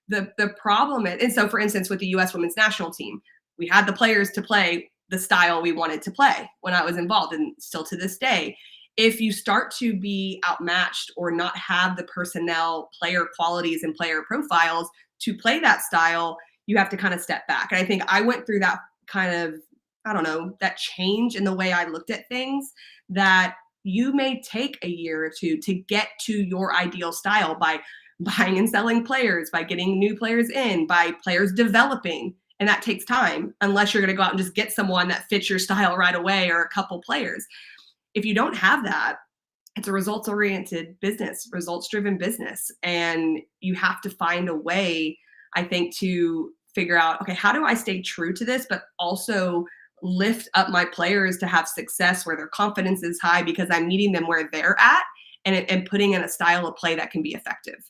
The problem is, and so for instance, with the U.S. women's national team, we had the players to play the style we wanted to play when I was involved, and still to this day. If you start to be outmatched or not have the personnel, player qualities, and player profiles to play that style, you have to kind of step back. And I think I went through that kind of, that change in the way I looked at things, that you may take a year or two to get to your ideal style by buying and selling players, by getting new players in, by players developing. And that takes time, unless you're going to go out and just get someone that fits your style right away, or a couple players. If you don't have that, it's a results-oriented business, results-driven business. And you have to find a way, I think, to figure out, okay, how do I stay true to this, but also lift up my players to have success where their confidence is high, because I'm meeting them where they're at, and putting in a style of play that can be effective.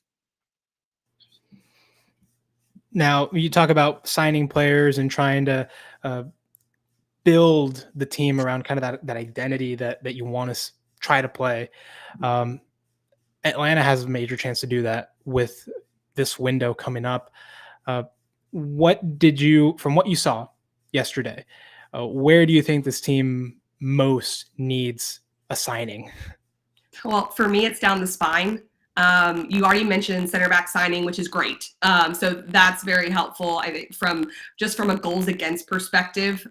Now, you talk about signing players and trying to build the team around kind of that identity that you want to try to play. Atlanta has a major chance to do that with this window coming up. What did you, from what you saw yesterday, where do you think this team most needs a signing? Well, for me, it's down the spine. You already mentioned center back signing, which is great. So that's very helpful, I think, from a goals against perspective.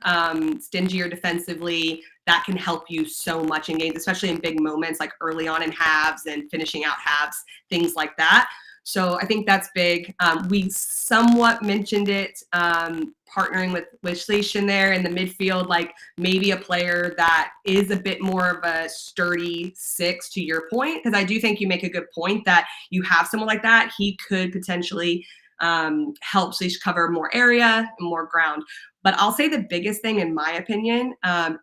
Stingier defensively, that can help you so much in games, especially in big moments like early on in halves and finishing out halves, things like that. So I think that's big. We somewhat mentioned it, partnering with Station there in the midfield, like maybe a player that is a bit more of a sturdy 6, to your point, because I do think you make a good point that you have someone like that. He could potentially help Station cover more area and more ground. But I'll say the biggest thing, in my opinion,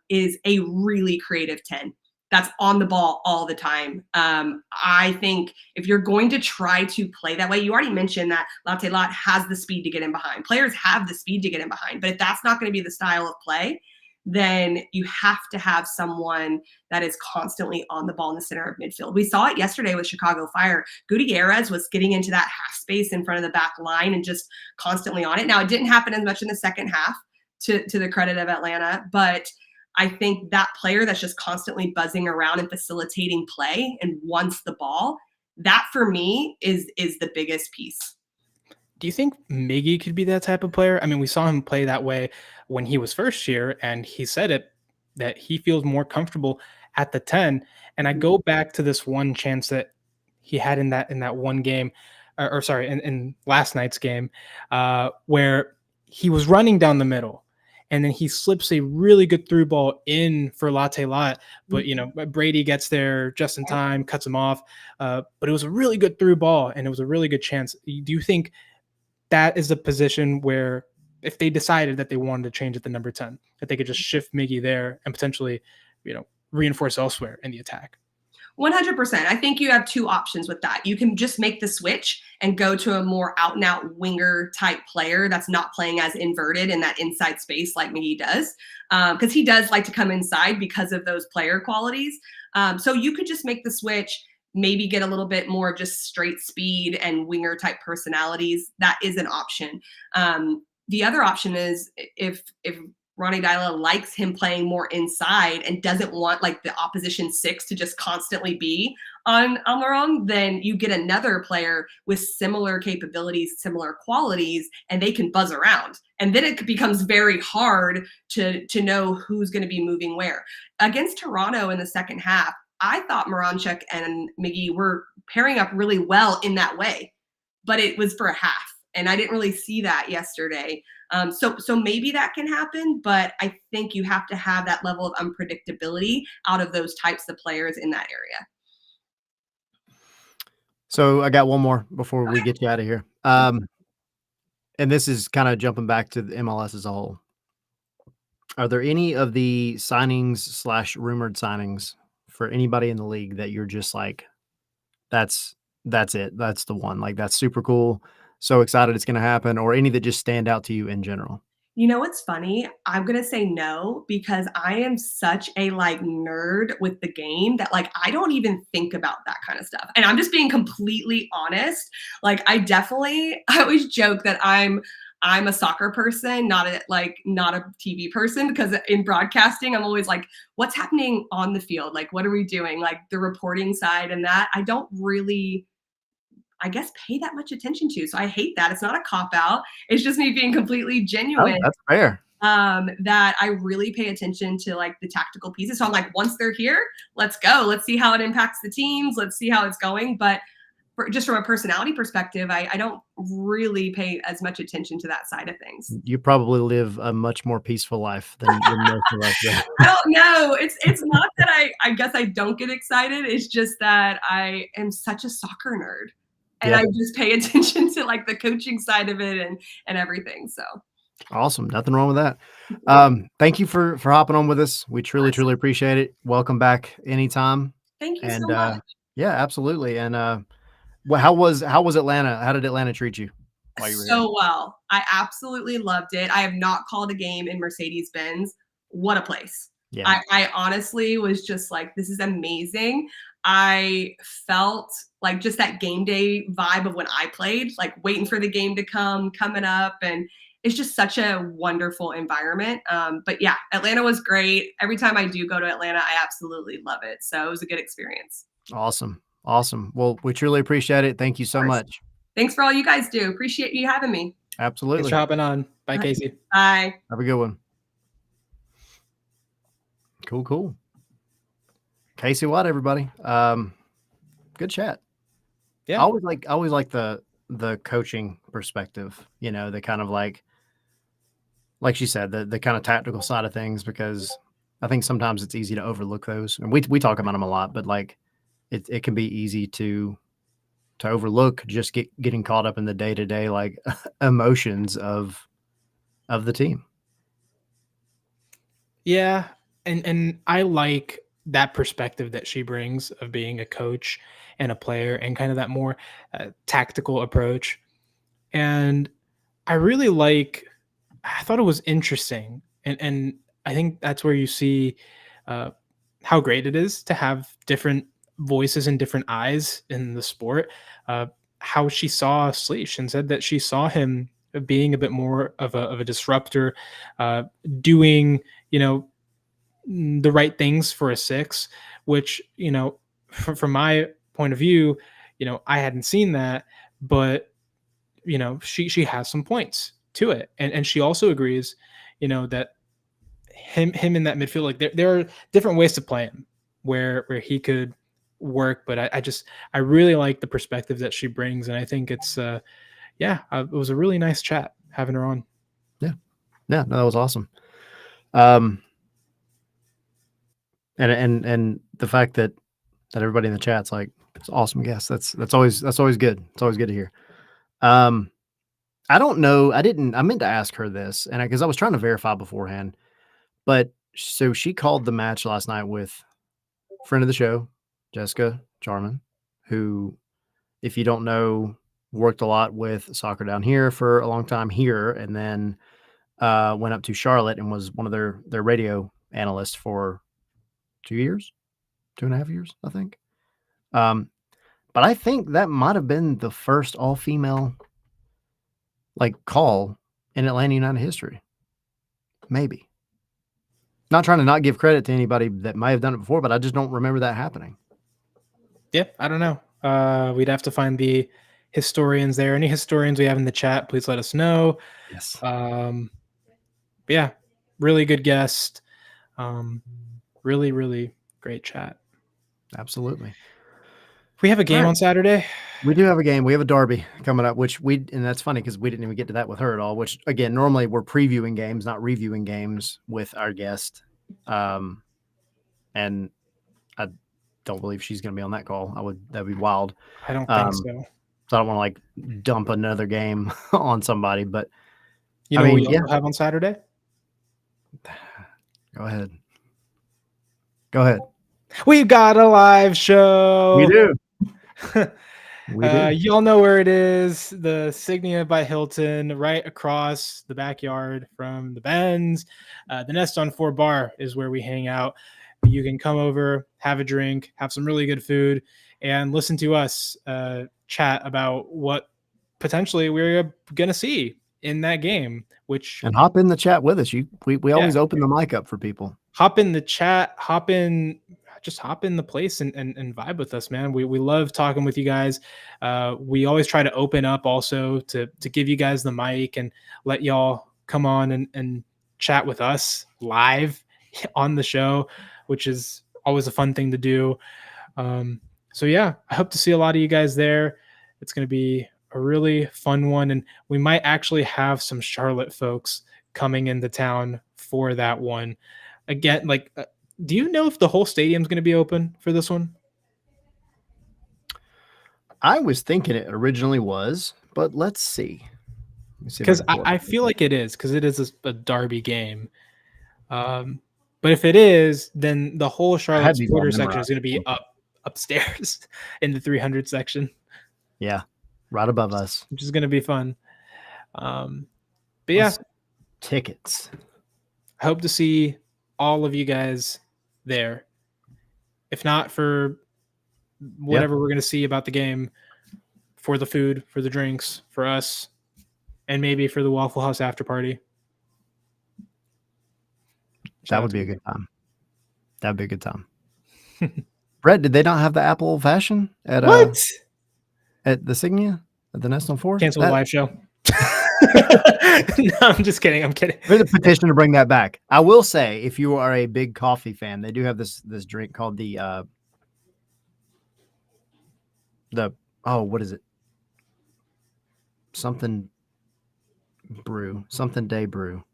is a really creative 10. That's on the ball all the time. I think if you're going to try to play that way, you already mentioned that Latte Lot has the speed to get in behind. Players have the speed to get in behind. But if that's not going to be the style of play, then you have to have someone that is constantly on the ball in the center of midfield. We saw it yesterday with Chicago Fire. Gutierrez was getting into that half space in front of the back line and just constantly on it. Now, it didn't happen as much in the second half, to the credit of Atlanta, but I think that player that's just constantly buzzing around and facilitating play and wants the ball, that for me is the biggest piece. Do you think Miggy could be that type of player? I mean, we saw him play that way when he was first year, and he said it, that he feels more comfortable at the 10. And I go back to this one chance that he had in that one game. or sorry, in last night's game, where he was running down the middle, and then he slips a really good through ball in for Latte Lot, but Brady gets there just in time, cuts him off. But it was a really good through ball, and it was a really good chance. Do you think that is a position where, if they decided that they wanted to change it to number 10, that they could just shift Miggy there and potentially, reinforce elsewhere in the attack? 100%. I think you have two options with that. You can just make the switch and go to a more out and out winger type player that's not playing as inverted in that inside space like Miggy does, because he does like to come inside because of those player qualities. So you could just make the switch, maybe get a little bit more of just straight speed and winger type personalities. That is an option. The other option is if Ronnie Dyla likes him playing more inside and doesn't want like the opposition 6 to just constantly be on their own, then you get another player with similar capabilities, similar qualities, and they can buzz around. And then it becomes very hard to know who's going to be moving where. Against Toronto in the second half, I thought Miranchuk and Miggy were pairing up really well in that way, but it was for a half. And I didn't really see that yesterday. So maybe that can happen, but I think you have to have that level of unpredictability out of those types of players in that area. So I got one more before we get you out of here. And this is kind of jumping back to the MLS as a whole. Are there any of the signings / rumored signings for anybody in the league that you're just like, that's it. That's the one. Like, that's super cool. So excited it's going to happen, or any that just stand out to you in general? You know what's funny? I'm going to say no, because I am such a nerd with the game that I don't even think about that kind of stuff. And I'm just being completely honest. I always joke that I'm a soccer person, not a TV person, because in broadcasting, I'm always like, what's happening on the field? What are we doing? The reporting side and that I don't really, I guess, pay that much attention to. So I hate that. It's not a cop-out. It's just me being completely genuine. Oh, that's fair. That I really pay attention to the tactical pieces. So I'm like, once they're here, let's go. Let's see how it impacts the teams. Let's see how it's going. But just from a personality perspective, I don't really pay as much attention to that side of things. You probably live a much more peaceful life than most of us do. I don't know. It's not that I guess I don't get excited. It's just that I am such a soccer nerd. And I just pay attention to the coaching side of it and everything. So awesome. Nothing wrong with that. Thank you for hopping on with us. We truly appreciate it. Welcome back anytime. Thank you so much. Yeah, absolutely. And how was Atlanta? How did Atlanta treat you while you were here? So well. I absolutely loved it. I have not called a game in Mercedes-Benz. What a place. Yeah. I honestly was just like, this is amazing. I felt just that game day vibe of when I played, waiting for the game to coming up. And it's just such a wonderful environment. But yeah, Atlanta was great. Every time I do go to Atlanta, I absolutely love it. So it was a good experience. Awesome. Well, we truly appreciate it. Thank you so much. Thanks for all you guys do. Appreciate you having me. Absolutely. Thanks for hopping on. Bye, Kacey. Bye. Have a good one. Cool. Kacey White, everybody. Good chat. Yeah. I always like the coaching perspective, the kind of like she said, the kind of tactical side of things, because I think sometimes it's easy to overlook those. And we talk about them a lot, but it can be easy to overlook just getting caught up in the day-to-day emotions of the team. Yeah. And I like that perspective that she brings of being a coach and a player, and kind of that more tactical approach. And I thought it was interesting. And I think that's where you see how great it is to have different voices and different eyes in the sport. How she saw Sleesh and said that she saw him being a bit more of a disruptor, doing, the right things for a 6, which, from my point of view, I hadn't seen that, but, she has some points to it. And she also agrees, that him in that midfield, there are different ways to play him where he could work, but I really like the perspective that she brings, and I think it's it was a really nice chat having her on. Yeah, no, that was awesome. And the fact that everybody in the chat's like, it's an awesome guest. That's always good. It's always good to hear. I don't know. I meant to ask her this, and because I was trying to verify beforehand, but so she called the match last night with friend of the show, Jessica Jarman, who, if you don't know, worked a lot with soccer down here for a long time here, and then went up to Charlotte and was one of their radio analysts for 2 years, 2.5 years, I think. But I think that might have been the first all-female call in Atlanta United history. Maybe. Not trying to not give credit to anybody that might have done it before, but I just don't remember that happening. Yeah, I don't know. We'd have to find the historians there. Any historians we have in the chat, please let us know. Yes. But yeah, really good guest. Really, really great chat. Absolutely. We have a game on Saturday. We do have a game. We have a derby coming up, and that's funny because we didn't even get to that with her at all, which again, normally we're previewing games, not reviewing games with our guest. And I don't believe she's going to be on that call. That'd be wild. I don't think so. So I don't want to dump another game on somebody, but you know, we have on Saturday. Go ahead. We've got a live show. We do. Y'all know where it is. The Signia by Hilton, right across the backyard from the Benz. The Nest on 4 bar is where we hang out. You can come over, have a drink, have some really good food, and listen to us chat about what potentially we're going to see in that game. And hop in the chat with us. We always open the mic up for people. Hop in the chat, just hop in the place and vibe with us, man. We love talking with you guys. We always try to open up also to give you guys the mic and let y'all come on and chat with us live on the show, which is always a fun thing to do. So yeah, I hope to see a lot of you guys there. It's going to be a really fun one, and we might actually have some Charlotte folks coming into town for that one. Again, do you know if the whole stadium's going to be open for this one? I was thinking it originally was, but let's see. Because I feel like it is, because it is a derby game. But if it is, then the whole Charlotte supporter section is going to be upstairs in the 300 section. Yeah, right above us, which is going to be fun. But yeah, tickets. I hope to see all of you guys there. If not for whatever we're going to see about the game, for the food, for the drinks, for us, and maybe for the Waffle House after party. That would be a good time. That'd be a good time. Brett, did they not have the apple old fashioned at at the Signia at the Nest on 4? Cancel the live show. No, I'm just kidding. I'm kidding. There's a petition to bring that back. I will say, if you are a big coffee fan, they do have this drink called the what is it? Something day brew.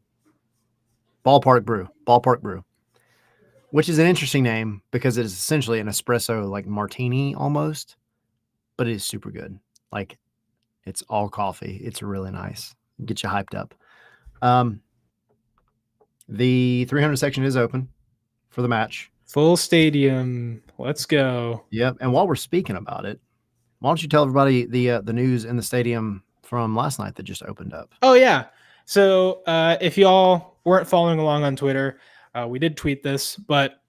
Ballpark brew, which is an interesting name because it is essentially an espresso like martini almost, but it is super good. It's all coffee. It's really nice. Get you hyped up. The 300 section is open for the match. Full stadium. Let's go. Yep. And while we're speaking about it, why don't you tell everybody the news in the stadium from last night that just opened up? Oh yeah. So if y'all weren't following along on Twitter, we did tweet this, but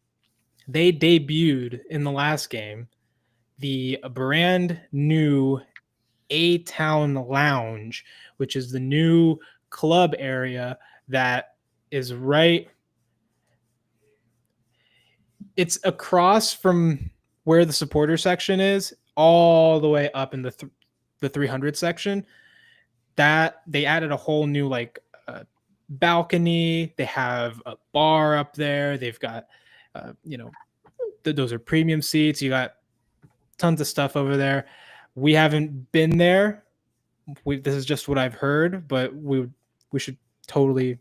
they debuted in the last game the brand new A-Town Lounge, which is the new club area that is it's across from where the supporter section is, all the way up in the 300 section. That they added a whole new balcony. They have a bar up there. They've got those are premium seats. You got tons of stuff over there. We haven't been there. This is just what I've heard, but we should totally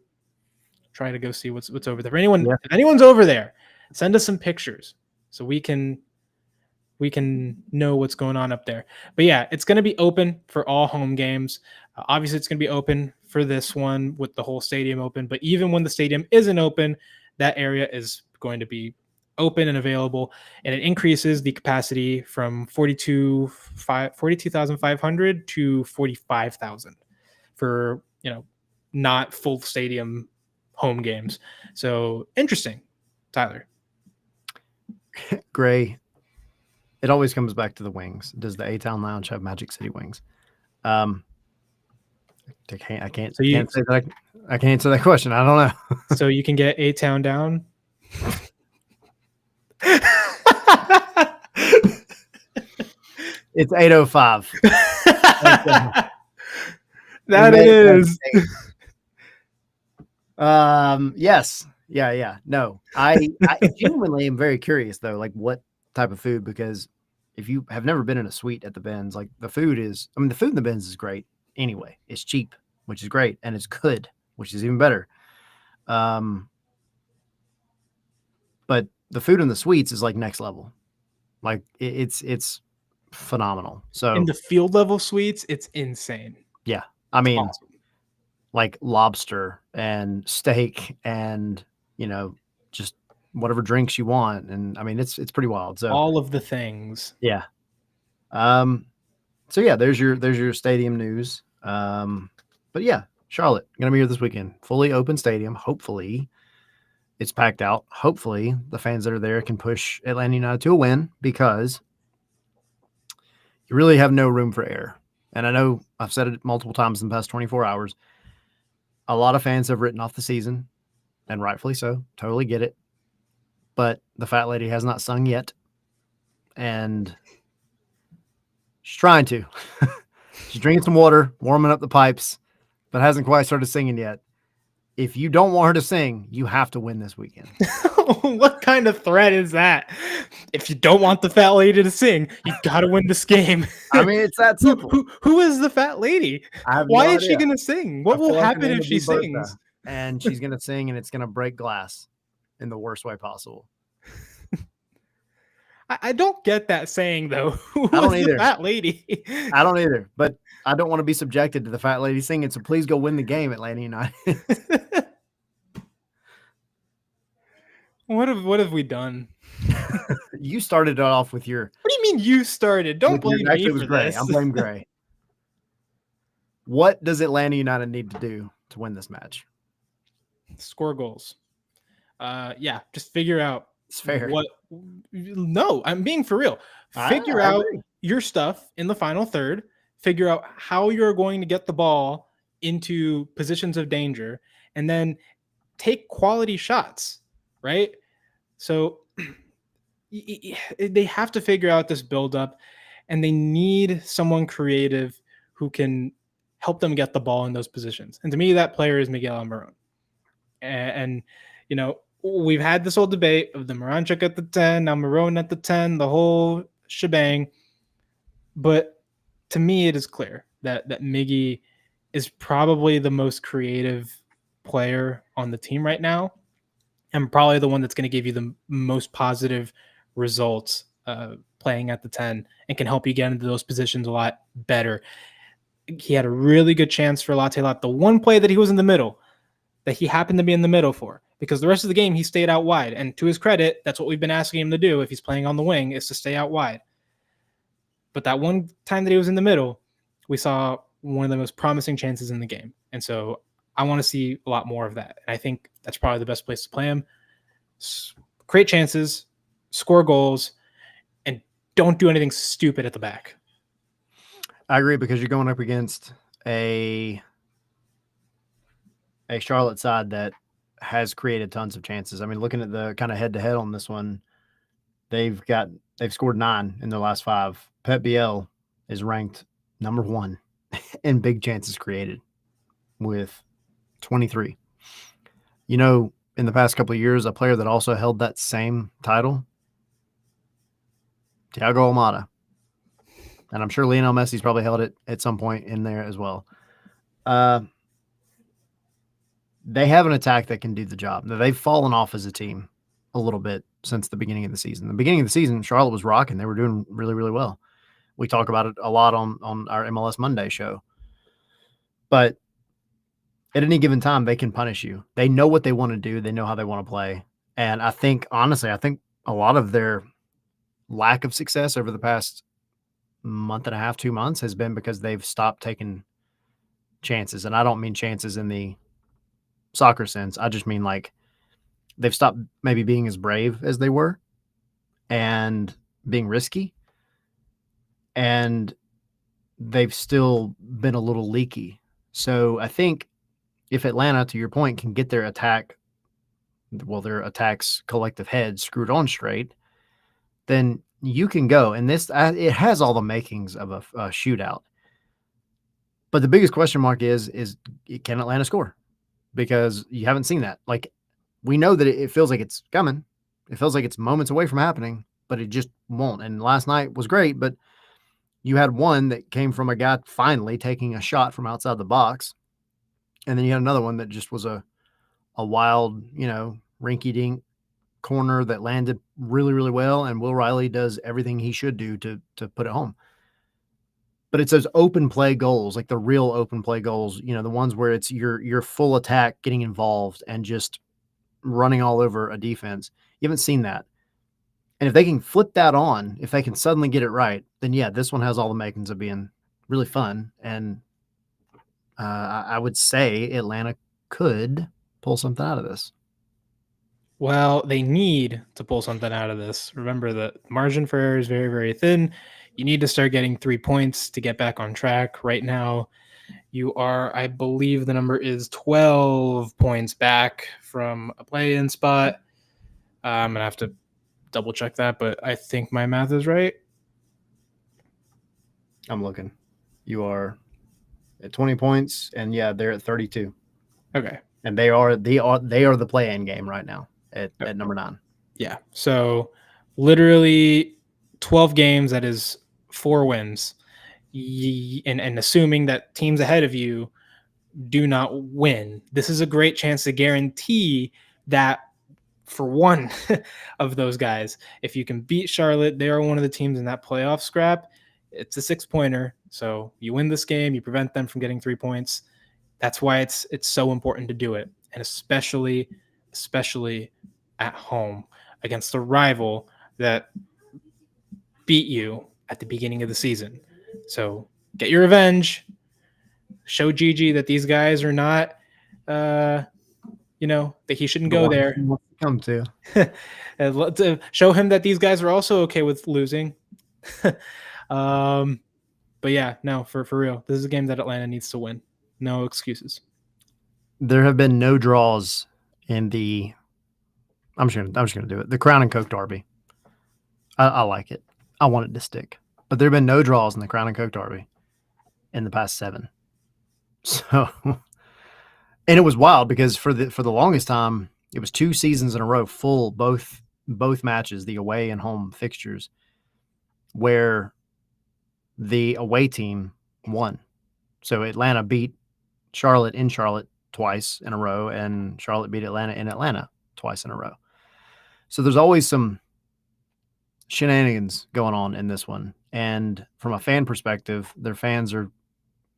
try to go see what's over there. If anyone's over there, send us some pictures so we can know what's going on up there. But yeah, it's going to be open for all home games. Obviously, it's going to be open for this one with the whole stadium open. But even when the stadium isn't open, that area is going to be open and available, and it increases the capacity from 42,500 to 45,000 for not full stadium home games. So interesting, Tyler. Gray. It always comes back to the wings. Does the A-Town Lounge have Magic City wings? I can't answer that question. I don't know. So you can get A-Town down. It's 8:05. That is. Yes. Yeah. No, I genuinely am very curious though, like what type of food, because if you have never been in a suite at the Benz, like the food in the Benz is great anyway. It's cheap, which is great, and it's good, which is even better. But the food in the suites is like next level. Like it's phenomenal. So in the field level suites, it's insane. Yeah. I mean, awesome. Like lobster and steak and, just whatever drinks you want. And I mean, it's pretty wild. So all of the things. Yeah. So yeah, there's your stadium news. But yeah, Charlotte going to be here this weekend, fully open stadium. Hopefully it's packed out. Hopefully the fans that are there can push Atlanta United to a win, because you really have no room for error. And I know I've said it multiple times in the past 24 hours. A lot of fans have written off the season, and rightfully so. Totally get it. But the fat lady has not sung yet. And she's trying to. She's drinking some water, warming up the pipes, but hasn't quite started singing yet. If you don't want her to sing, you have to win this weekend. What kind of threat is that? If you don't want the fat lady to sing, you got to win this game. I mean, it's that simple. Who is the fat lady? Why is she going to sing? What will happen if she sings? And she's going to sing, and it's going to break glass in the worst way possible. I don't get that saying, though. Who I don't is either. The fat lady? I don't either. But I don't want to be subjected to the fat lady singing, so please go win the game, Atlanta United. What have we done? You started it off with your. What do you mean you started? Don't blame me for Gray. this. I'm blaming Gray. What does Atlanta United need to do to win this match? Score goals. Yeah, just figure out. It's fair. No, I'm being for real. Figure out your stuff in the final third. Figure out how you're going to get the ball into positions of danger, and then take quality shots, right? So they have to figure out this build-up, and they need someone creative who can help them get the ball in those positions. And to me, that player is Miguel Almiron. And we've had this whole debate of the Miranchuk at the 10, Almiron at the 10, the whole shebang. But to me, it is clear that Miggy is probably the most creative player on the team right now, and probably the one that's going to give you the most positive results playing at the 10, and can help you get into those positions a lot better. He had a really good chance for Latte Lot. The one play that he was in the middle, that he happened to be in the middle for, because the rest of the game he stayed out wide. And to his credit, that's what we've been asking him to do if he's playing on the wing, is to stay out wide. But that one time that he was in the middle, we saw one of the most promising chances in the game. And so I want to see a lot more of that. And I think that's probably the best place to play him. Create chances, score goals, and don't do anything stupid at the back. I agree, because you're going up against a Charlotte side that has created tons of chances. I mean, looking at the kind of head-to-head on this one, they've scored 9 in their last 5. Pep Biel is ranked number 1 in big chances created with 23. In the past couple of years, a player that also held that same title, Thiago Almada, And I'm sure Lionel Messi's probably held it at some point in there as well. They have an attack that can do the job. Now, they've fallen off as a team a little bit since the beginning of the season. The beginning of the season, Charlotte was rocking. They were doing really, really well. We talk about it a lot on our MLS Monday show. But at any given time, they can punish you. They know what they want to do. They know how they want to play. And I think, honestly, a lot of their lack of success over the past month and a half, 2 months has been because they've stopped taking chances. And I don't mean chances in the soccer sense. I just mean like they've stopped maybe being as brave as they were and being risky. And they've still been a little leaky. So I think if Atlanta, to your point, can get their attack's collective head screwed on straight, then you can go. And this, it has all the makings of a shootout. But the biggest question mark is can Atlanta score? Because you haven't seen that. Like, we know that it feels like it's coming. It feels like it's moments away from happening, but it just won't. And last night was great, but you had one that came from a guy finally taking a shot from outside the box. And then you had another one that just was a wild, rinky-dink corner that landed really, really well. And Will Reilly does everything he should do to put it home. But it's those open play goals, like the real open play goals, the ones where it's your full attack getting involved and just running all over a defense. You haven't seen that. And if they can flip that on, if they can suddenly get it right, then yeah, this one has all the makings of being really fun. And I would say Atlanta could pull something out of this. Well, they need to pull something out of this. Remember, the margin for error is very, very thin. You need to start getting 3 points to get back on track. Right now, you are, I believe the number is 12 points back from a play-in spot. I'm going to have to double check that, but I think my math is right. I'm looking. You are at 20 points, and yeah, they're at 32. Okay. And they are the play-in game right now at number 9. Yeah. So literally 12 games, that is 4 wins. And assuming that teams ahead of you do not win, this is a great chance to guarantee that for one of those guys, if you can beat Charlotte, they are one of the teams in that playoff scrap. It's a 6-pointer. So you win this game, you prevent them from getting 3 points. That's why it's so important to do it. And especially at home against a rival that beat you at the beginning of the season. So get your revenge. Show Gigi that these guys are not, that he shouldn't go there. Come to. To show him that these guys are also okay with losing. But yeah, no, for real, this is a game that Atlanta needs to win. No excuses. There have been no draws in the. I'm just gonna do it. The Crown and Coke Derby. I like it. I want it to stick. But there have been no draws in the Crown and Coke Derby in the past 7. So, and it was wild because for the longest time, it was 2 seasons in a row, full both matches, the away and home fixtures, where the away team won. So Atlanta beat Charlotte in Charlotte twice in a row, and Charlotte beat Atlanta in Atlanta twice in a row. So there's always some shenanigans going on in this one. And from a fan perspective, their fans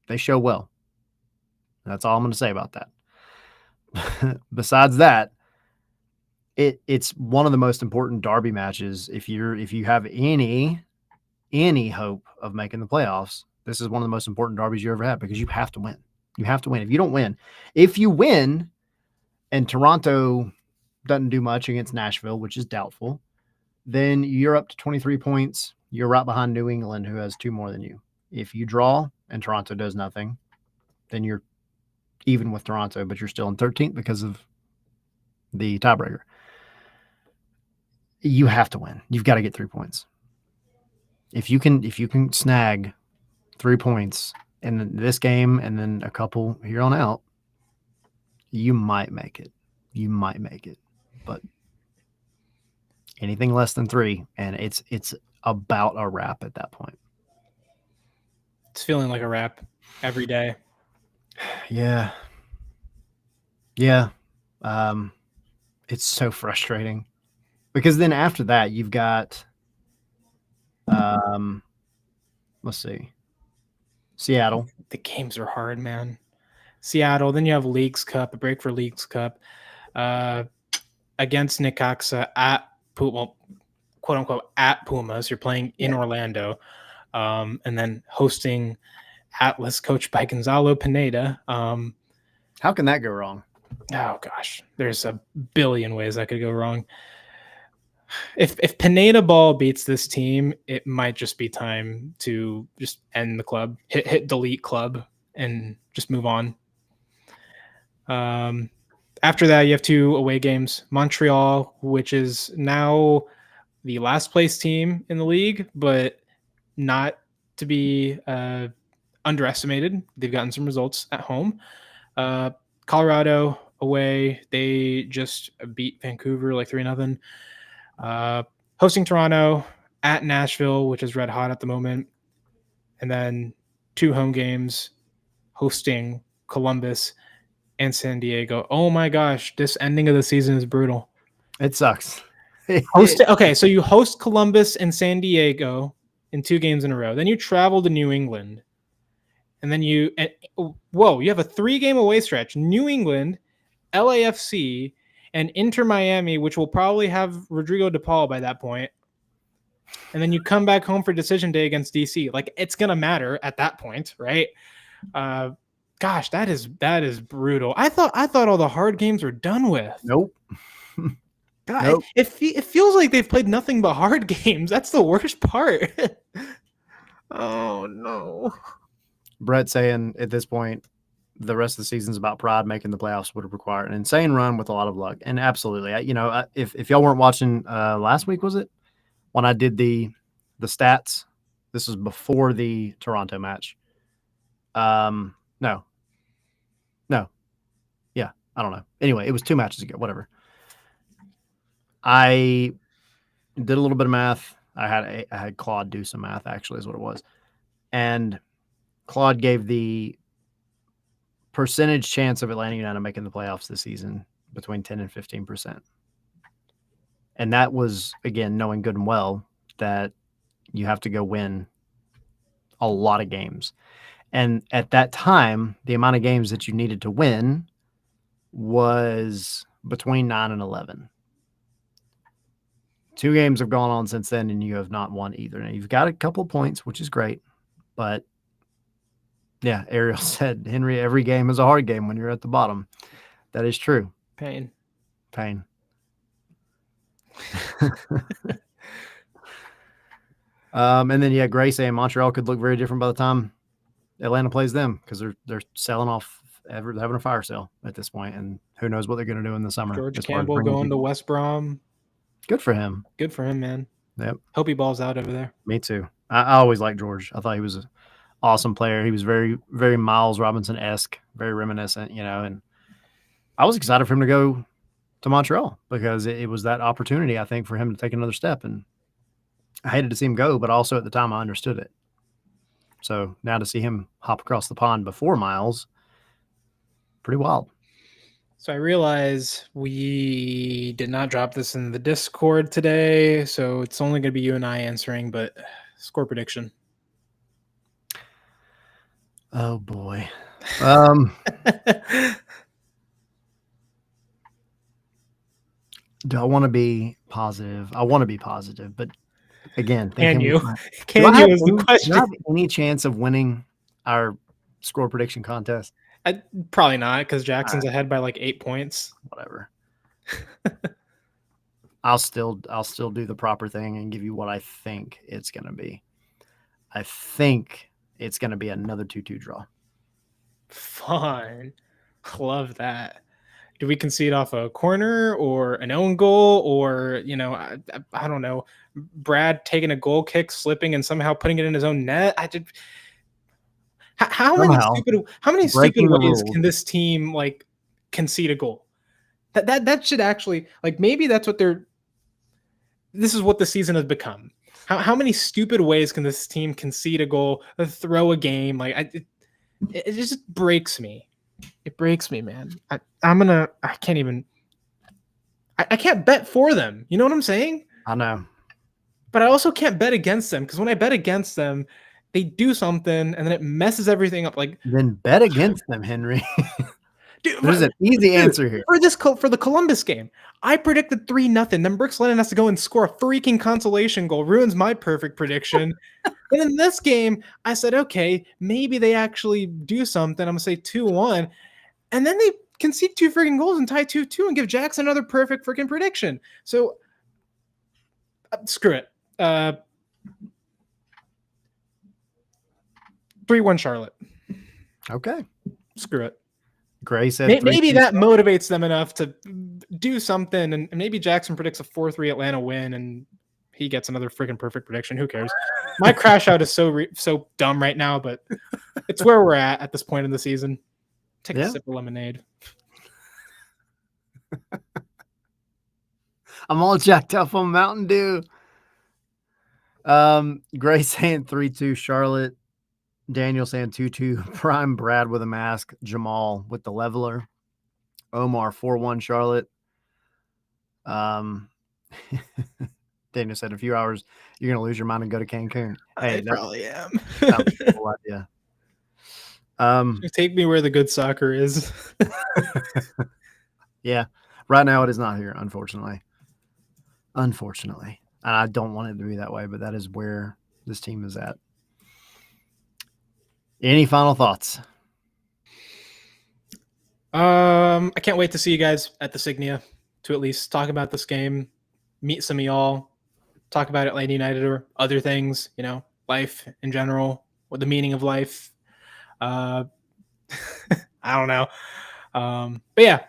they show well. That's all I'm going to say about that. Besides that, it's one of the most important derby matches. If you have any hope of making the playoffs, this is one of the most important derbies you ever had because you have to win. You have to win. If you win and Toronto doesn't do much against Nashville, which is doubtful, then you're up to 23 points. You're right behind New England, who has 2 more than you. If you draw and Toronto does nothing, then you're even with Toronto, but you're still in 13th because of the tiebreaker. You have to win. You've got to get 3 points. If you can snag 3 points in this game and then a couple here on out, you might make it. But anything less than 3, and it's about a wrap at that point. It's feeling like a wrap every day. Yeah. It's so frustrating because then after that you've got let's see, Seattle. The games are hard, man. Seattle, then you have Leagues Cup, a break for Leagues Cup, against Necaxa at quote unquote at Pumas. You're playing in Orlando, and then hosting Atlas, coached by Gonzalo Pineda. How can that go wrong? Oh gosh, there's a billion ways that could go wrong. If Pineda ball beats this team, it might just be time to just end the club, hit delete club, and just move on. After that, you have 2 away games. Montreal, which is now the last place team in the league, but not to be underestimated. They've gotten some results at home. Colorado away, they just beat Vancouver like 3-0. Hosting Toronto, at Nashville, which is red hot at the moment. And then 2 home games, hosting Columbus and San Diego. Oh my gosh, this ending of the season is brutal. It sucks. Okay, so you host Columbus and San Diego in 2 games in a row. Then you travel to New England. And then you have a 3-game away stretch. New England, LAFC, and Inter Miami, which will probably have Rodrigo De Paul by that point. And then you come back home for decision day against DC. Like, it's going to matter at that point, right? Gosh, that is brutal. I thought all the hard games were done with. Nope. God, Nope. it feels like they've played nothing but hard games. That's the worst part. Oh, no. Brett saying at this point, the rest of the season's about pride. Making the playoffs would have required an insane run with a lot of luck. And absolutely, if y'all weren't watching last week, was it when I did the stats? This was before the Toronto match. No. Yeah, I don't know. Anyway, it was 2 matches ago. Whatever. I did a little bit of math. I had Claude do some math. Actually, is what it was, and Claude gave the percentage chance of Atlanta United making the playoffs this season between 10 and 15%. And that was, again, knowing good and well that you have to go win a lot of games. And at that time, the amount of games that you needed to win was between 9 and 11. 2 games have gone on since then, and you have not won either. Now, you've got a couple of points, which is great, but yeah, Ariel said, Henry, every game is a hard game when you're at the bottom. That is true. Pain. And then, Gray saying Montreal could look very different by the time Atlanta plays them because they're selling off, they're having a fire sale at this point, and who knows what they're going to do in the summer. George Campbell going to West Brom. Good for him. Good for him, man. Yep. Hope he balls out over there. Me too. I always liked George. I thought he was an awesome player. He was very, very Miles Robinson-esque, very reminiscent, and I was excited for him to go to Montreal because it was that opportunity, I think, for him to take another step. And I hated to see him go, but also at the time I understood it. So now to see him hop across the pond before Miles, pretty wild. So I realize we did not drop this in the Discord today, so it's only going to be you and I answering, but score prediction. Oh, boy. Do I want to be positive? I want to be positive, but again, Can you? is The question. Do I have any chance of winning our score prediction contest? Probably not, because Jackson's ahead by like 8 points. Whatever. I'll still do the proper thing and give you what I think it's going to be. I think it's going to be another 2-2 draw. Fun. Love that. Do we concede off a corner or an own goal, or I don't know, Brad taking a goal kick, slipping, and somehow putting it in his own net? How many stupid ways can this team concede a goal? That should actually maybe that's what this is what the season has become. How many stupid ways can this team concede a goal, throw a game? Like it just breaks me. It breaks me, man. I can't bet for them. You know what I'm saying? I know. But I also can't bet against them because when I bet against them, they do something and then it messes everything up. Like, Then bet against them, Henry. dude, There's an easy answer here. for the Columbus game. I predicted 3-0. Then Brooks Lennon has to go and score a freaking consolation goal, ruins my perfect prediction. And in this game, I said, okay, maybe they actually do something. I'm gonna say 2-1, and then they concede 2 freaking goals and tie 2-2 and give Jackson another perfect freaking prediction. So screw it. 3-1 Charlotte. Okay. Screw it. Gray said Maybe that motivates them enough to do something, and maybe Jackson predicts a 4-3 Atlanta win, and he gets another freaking perfect prediction. Who cares? My crash out is so dumb right now, but it's where we're at this point in the season. Take a sip of lemonade. I'm all jacked up on Mountain Dew. Gray saying 3-2 Charlotte. Daniel saying 2-2 Prime Brad with a mask. Jamal with the leveler. Omar 4-1 Charlotte. Daniel said a few hours you're gonna lose your mind and go to Cancun. Hey, I probably am. That's a cool idea. Take me where the good soccer is. Yeah, right now it is not here, unfortunately. And I don't want it to be that way, but that is where this team is at. Any final thoughts? I can't wait to see you guys at the Signia to at least talk about this game, meet some of y'all, talk about Atlanta United or other things, life in general, what the meaning of life. I don't know. But yeah,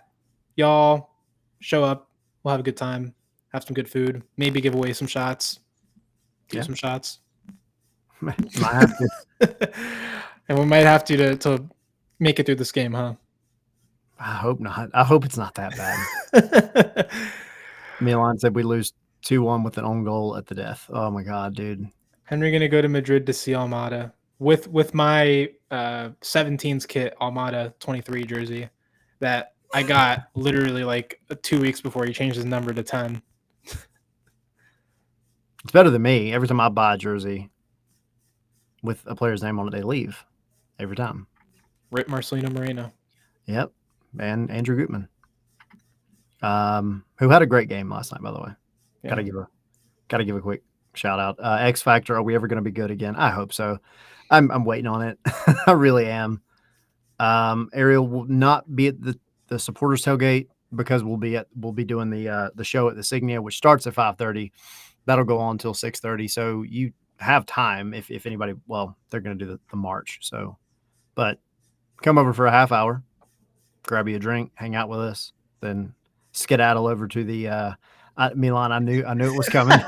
y'all show up. We'll have a good time, have some good food, maybe give away some shots, do some shots. Might have to. And we might have to make it through this game, huh? I hope not. I hope it's not that bad. Milan said we lose 2-1 with an own goal at the death. Oh my God, dude. Henry gonna go to Madrid to see Almada with my 17s kit Almada 23 jersey that I got literally like 2 weeks before he changed his number to 10. It's better than me. Every time I buy a jersey with a player's name on it, they leave. Every time. Rip Marcelino Moreno. Yep. And Andrew Gutman. Who had a great game last night, by the way. Yeah. Gotta give a quick shout out. X Factor, are we ever gonna be good again? I hope so. I'm waiting on it. I really am. Ariel will not be at the supporters tailgate because we'll be doing the show at the Signia, which starts at 5:30. That'll go on until 6:30. So you have time if anybody, well, they're gonna do the march. So but come over for a half hour, grab you a drink, hang out with us, then skedaddle over to the Milan. I knew it was coming.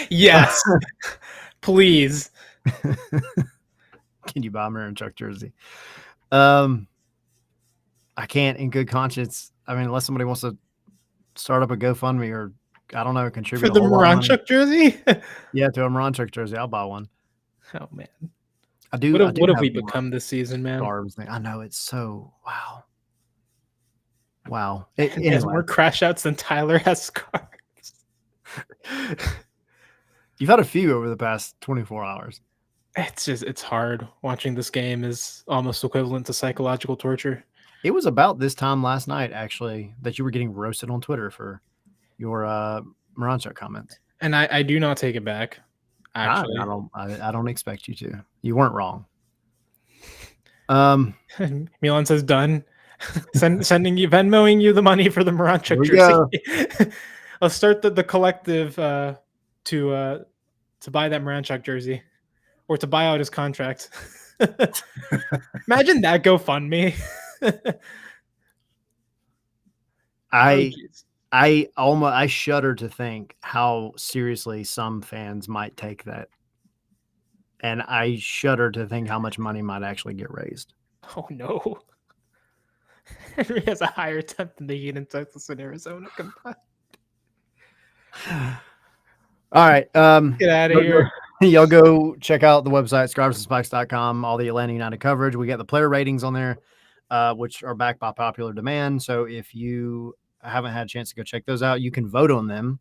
Yes. Please. Can you buy a Miranchuk jersey? I can't in good conscience. I mean, unless somebody wants to start up a GoFundMe or I don't know, contribute for the Miranchuk jersey. Yeah, to a Miranchuk jersey, I'll buy one. Oh man, I do. What have we become this season, man? I know, it's so wow. He has more crash outs than Tyler has scars. You've had a few over the past 24 hours. It's hard. Watching this game is almost equivalent to psychological torture. It was about this time last night, actually, that you were getting roasted on Twitter for your Miranchuk comments. And I do not take it back. Actually, I don't expect you to. You weren't wrong. Milan says done. Sending you Venmoing you the money for the Miranchuk jersey. Let's start the collective to buy that Miranchuk jersey or to buy out his contract. Imagine that GoFundMe. I shudder to think how seriously some fans might take that. And I shudder to think how much money might actually get raised. Oh no. Henry has a higher attempt than the Heat in Texas and Arizona combined. All right. Get out of here. Y'all go check out the website, scarvesandspikes.com, all the Atlanta United coverage. We got the player ratings on there, which are backed by popular demand. So if you haven't had a chance to go check those out, you can vote on them.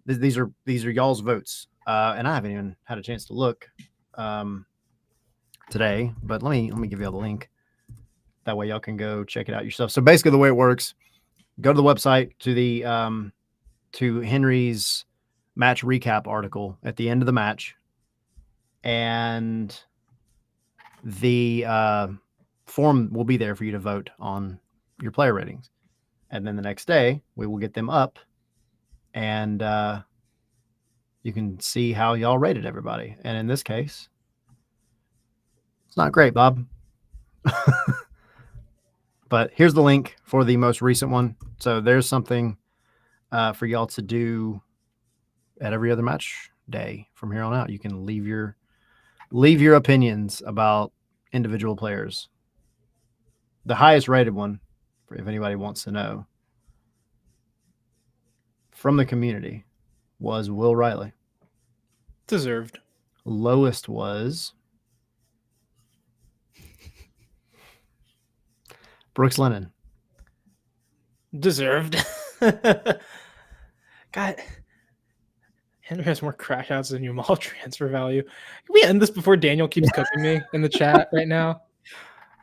These are y'all's votes. And I haven't even had a chance to look today, but let me give you all the link. That way y'all can go check it out yourself. So basically the way it works, go to the website to the to Henry's match recap article at the end of the match, and the form will be there for you to vote on your player ratings. And then the next day we will get them up, and you can see how y'all rated everybody. And in this case, it's not great, Bob. But here's the link for the most recent one. So there's something for y'all to do at every other match day from here on out. You can leave your opinions about individual players. The highest rated one, if anybody wants to know, from the community was Will Reilly. Deserved. Lowest was Brooks Lennon. Deserved. God, Henry has more crash outs than Umal transfer value. Can we end this before Daniel keeps cooking me in the chat right now?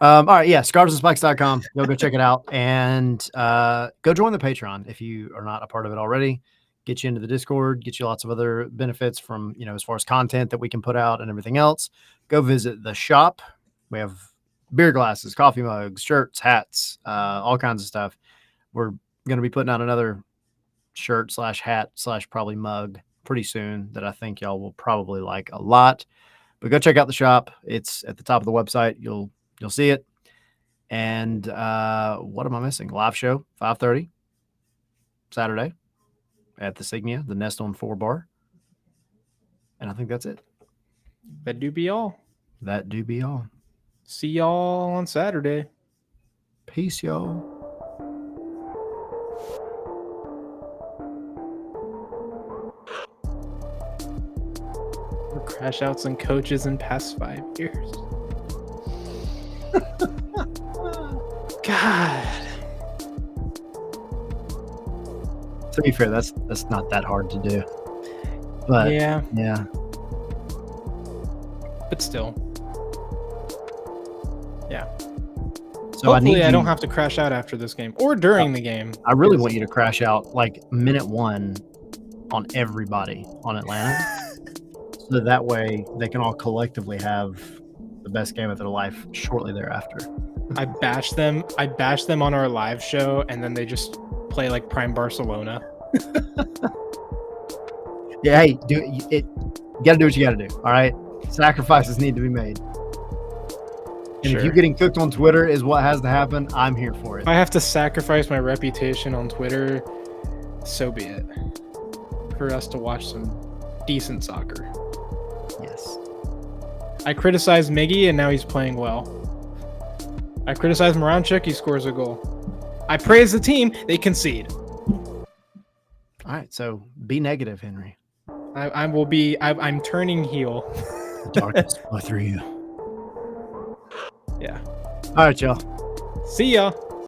All right, yeah, scarvesandspikes.com. Go check it out, and go join the Patreon if you are not a part of it already. Get you into the Discord, get you lots of other benefits from, as far as content that we can put out and everything else. Go visit the shop. We have beer glasses, coffee mugs, shirts, hats, all kinds of stuff. We're going to be putting out another shirt / hat / probably mug pretty soon that I think y'all will probably like a lot. But go check out the shop. It's at the top of the website. You'll see it. And what am I missing? Live show, 5:30 Saturday at the Signia, the Nest on 4 bar. And I think that's it. That do be all. That do be all. See y'all on Saturday. Peace, y'all. More crash outs and coaches in past 5 years. God. To be fair, that's not that hard to do. But yeah. But still. Yeah. So hopefully I don't have to crash out after this game or during the game. I really want you to crash out like minute 1 on everybody on Atlanta. So that way they can all collectively have the best game of their life shortly thereafter. I bash them on our live show, and then they just play like Prime Barcelona. Yeah, hey, you gotta do what you gotta do. All right, sacrifices need to be made. And Sure. if you getting cooked on Twitter is what has to happen, I'm here for it. If I have to sacrifice my reputation on Twitter, so be it. For us to watch some decent soccer. Yes. I criticized Miggy, and now he's playing well. I criticize Miranchuk, he scores a goal. I praise the team, they concede. All right, so be negative, Henry. I'm turning heel. The darkness flow through you. Yeah. All right, y'all. See ya.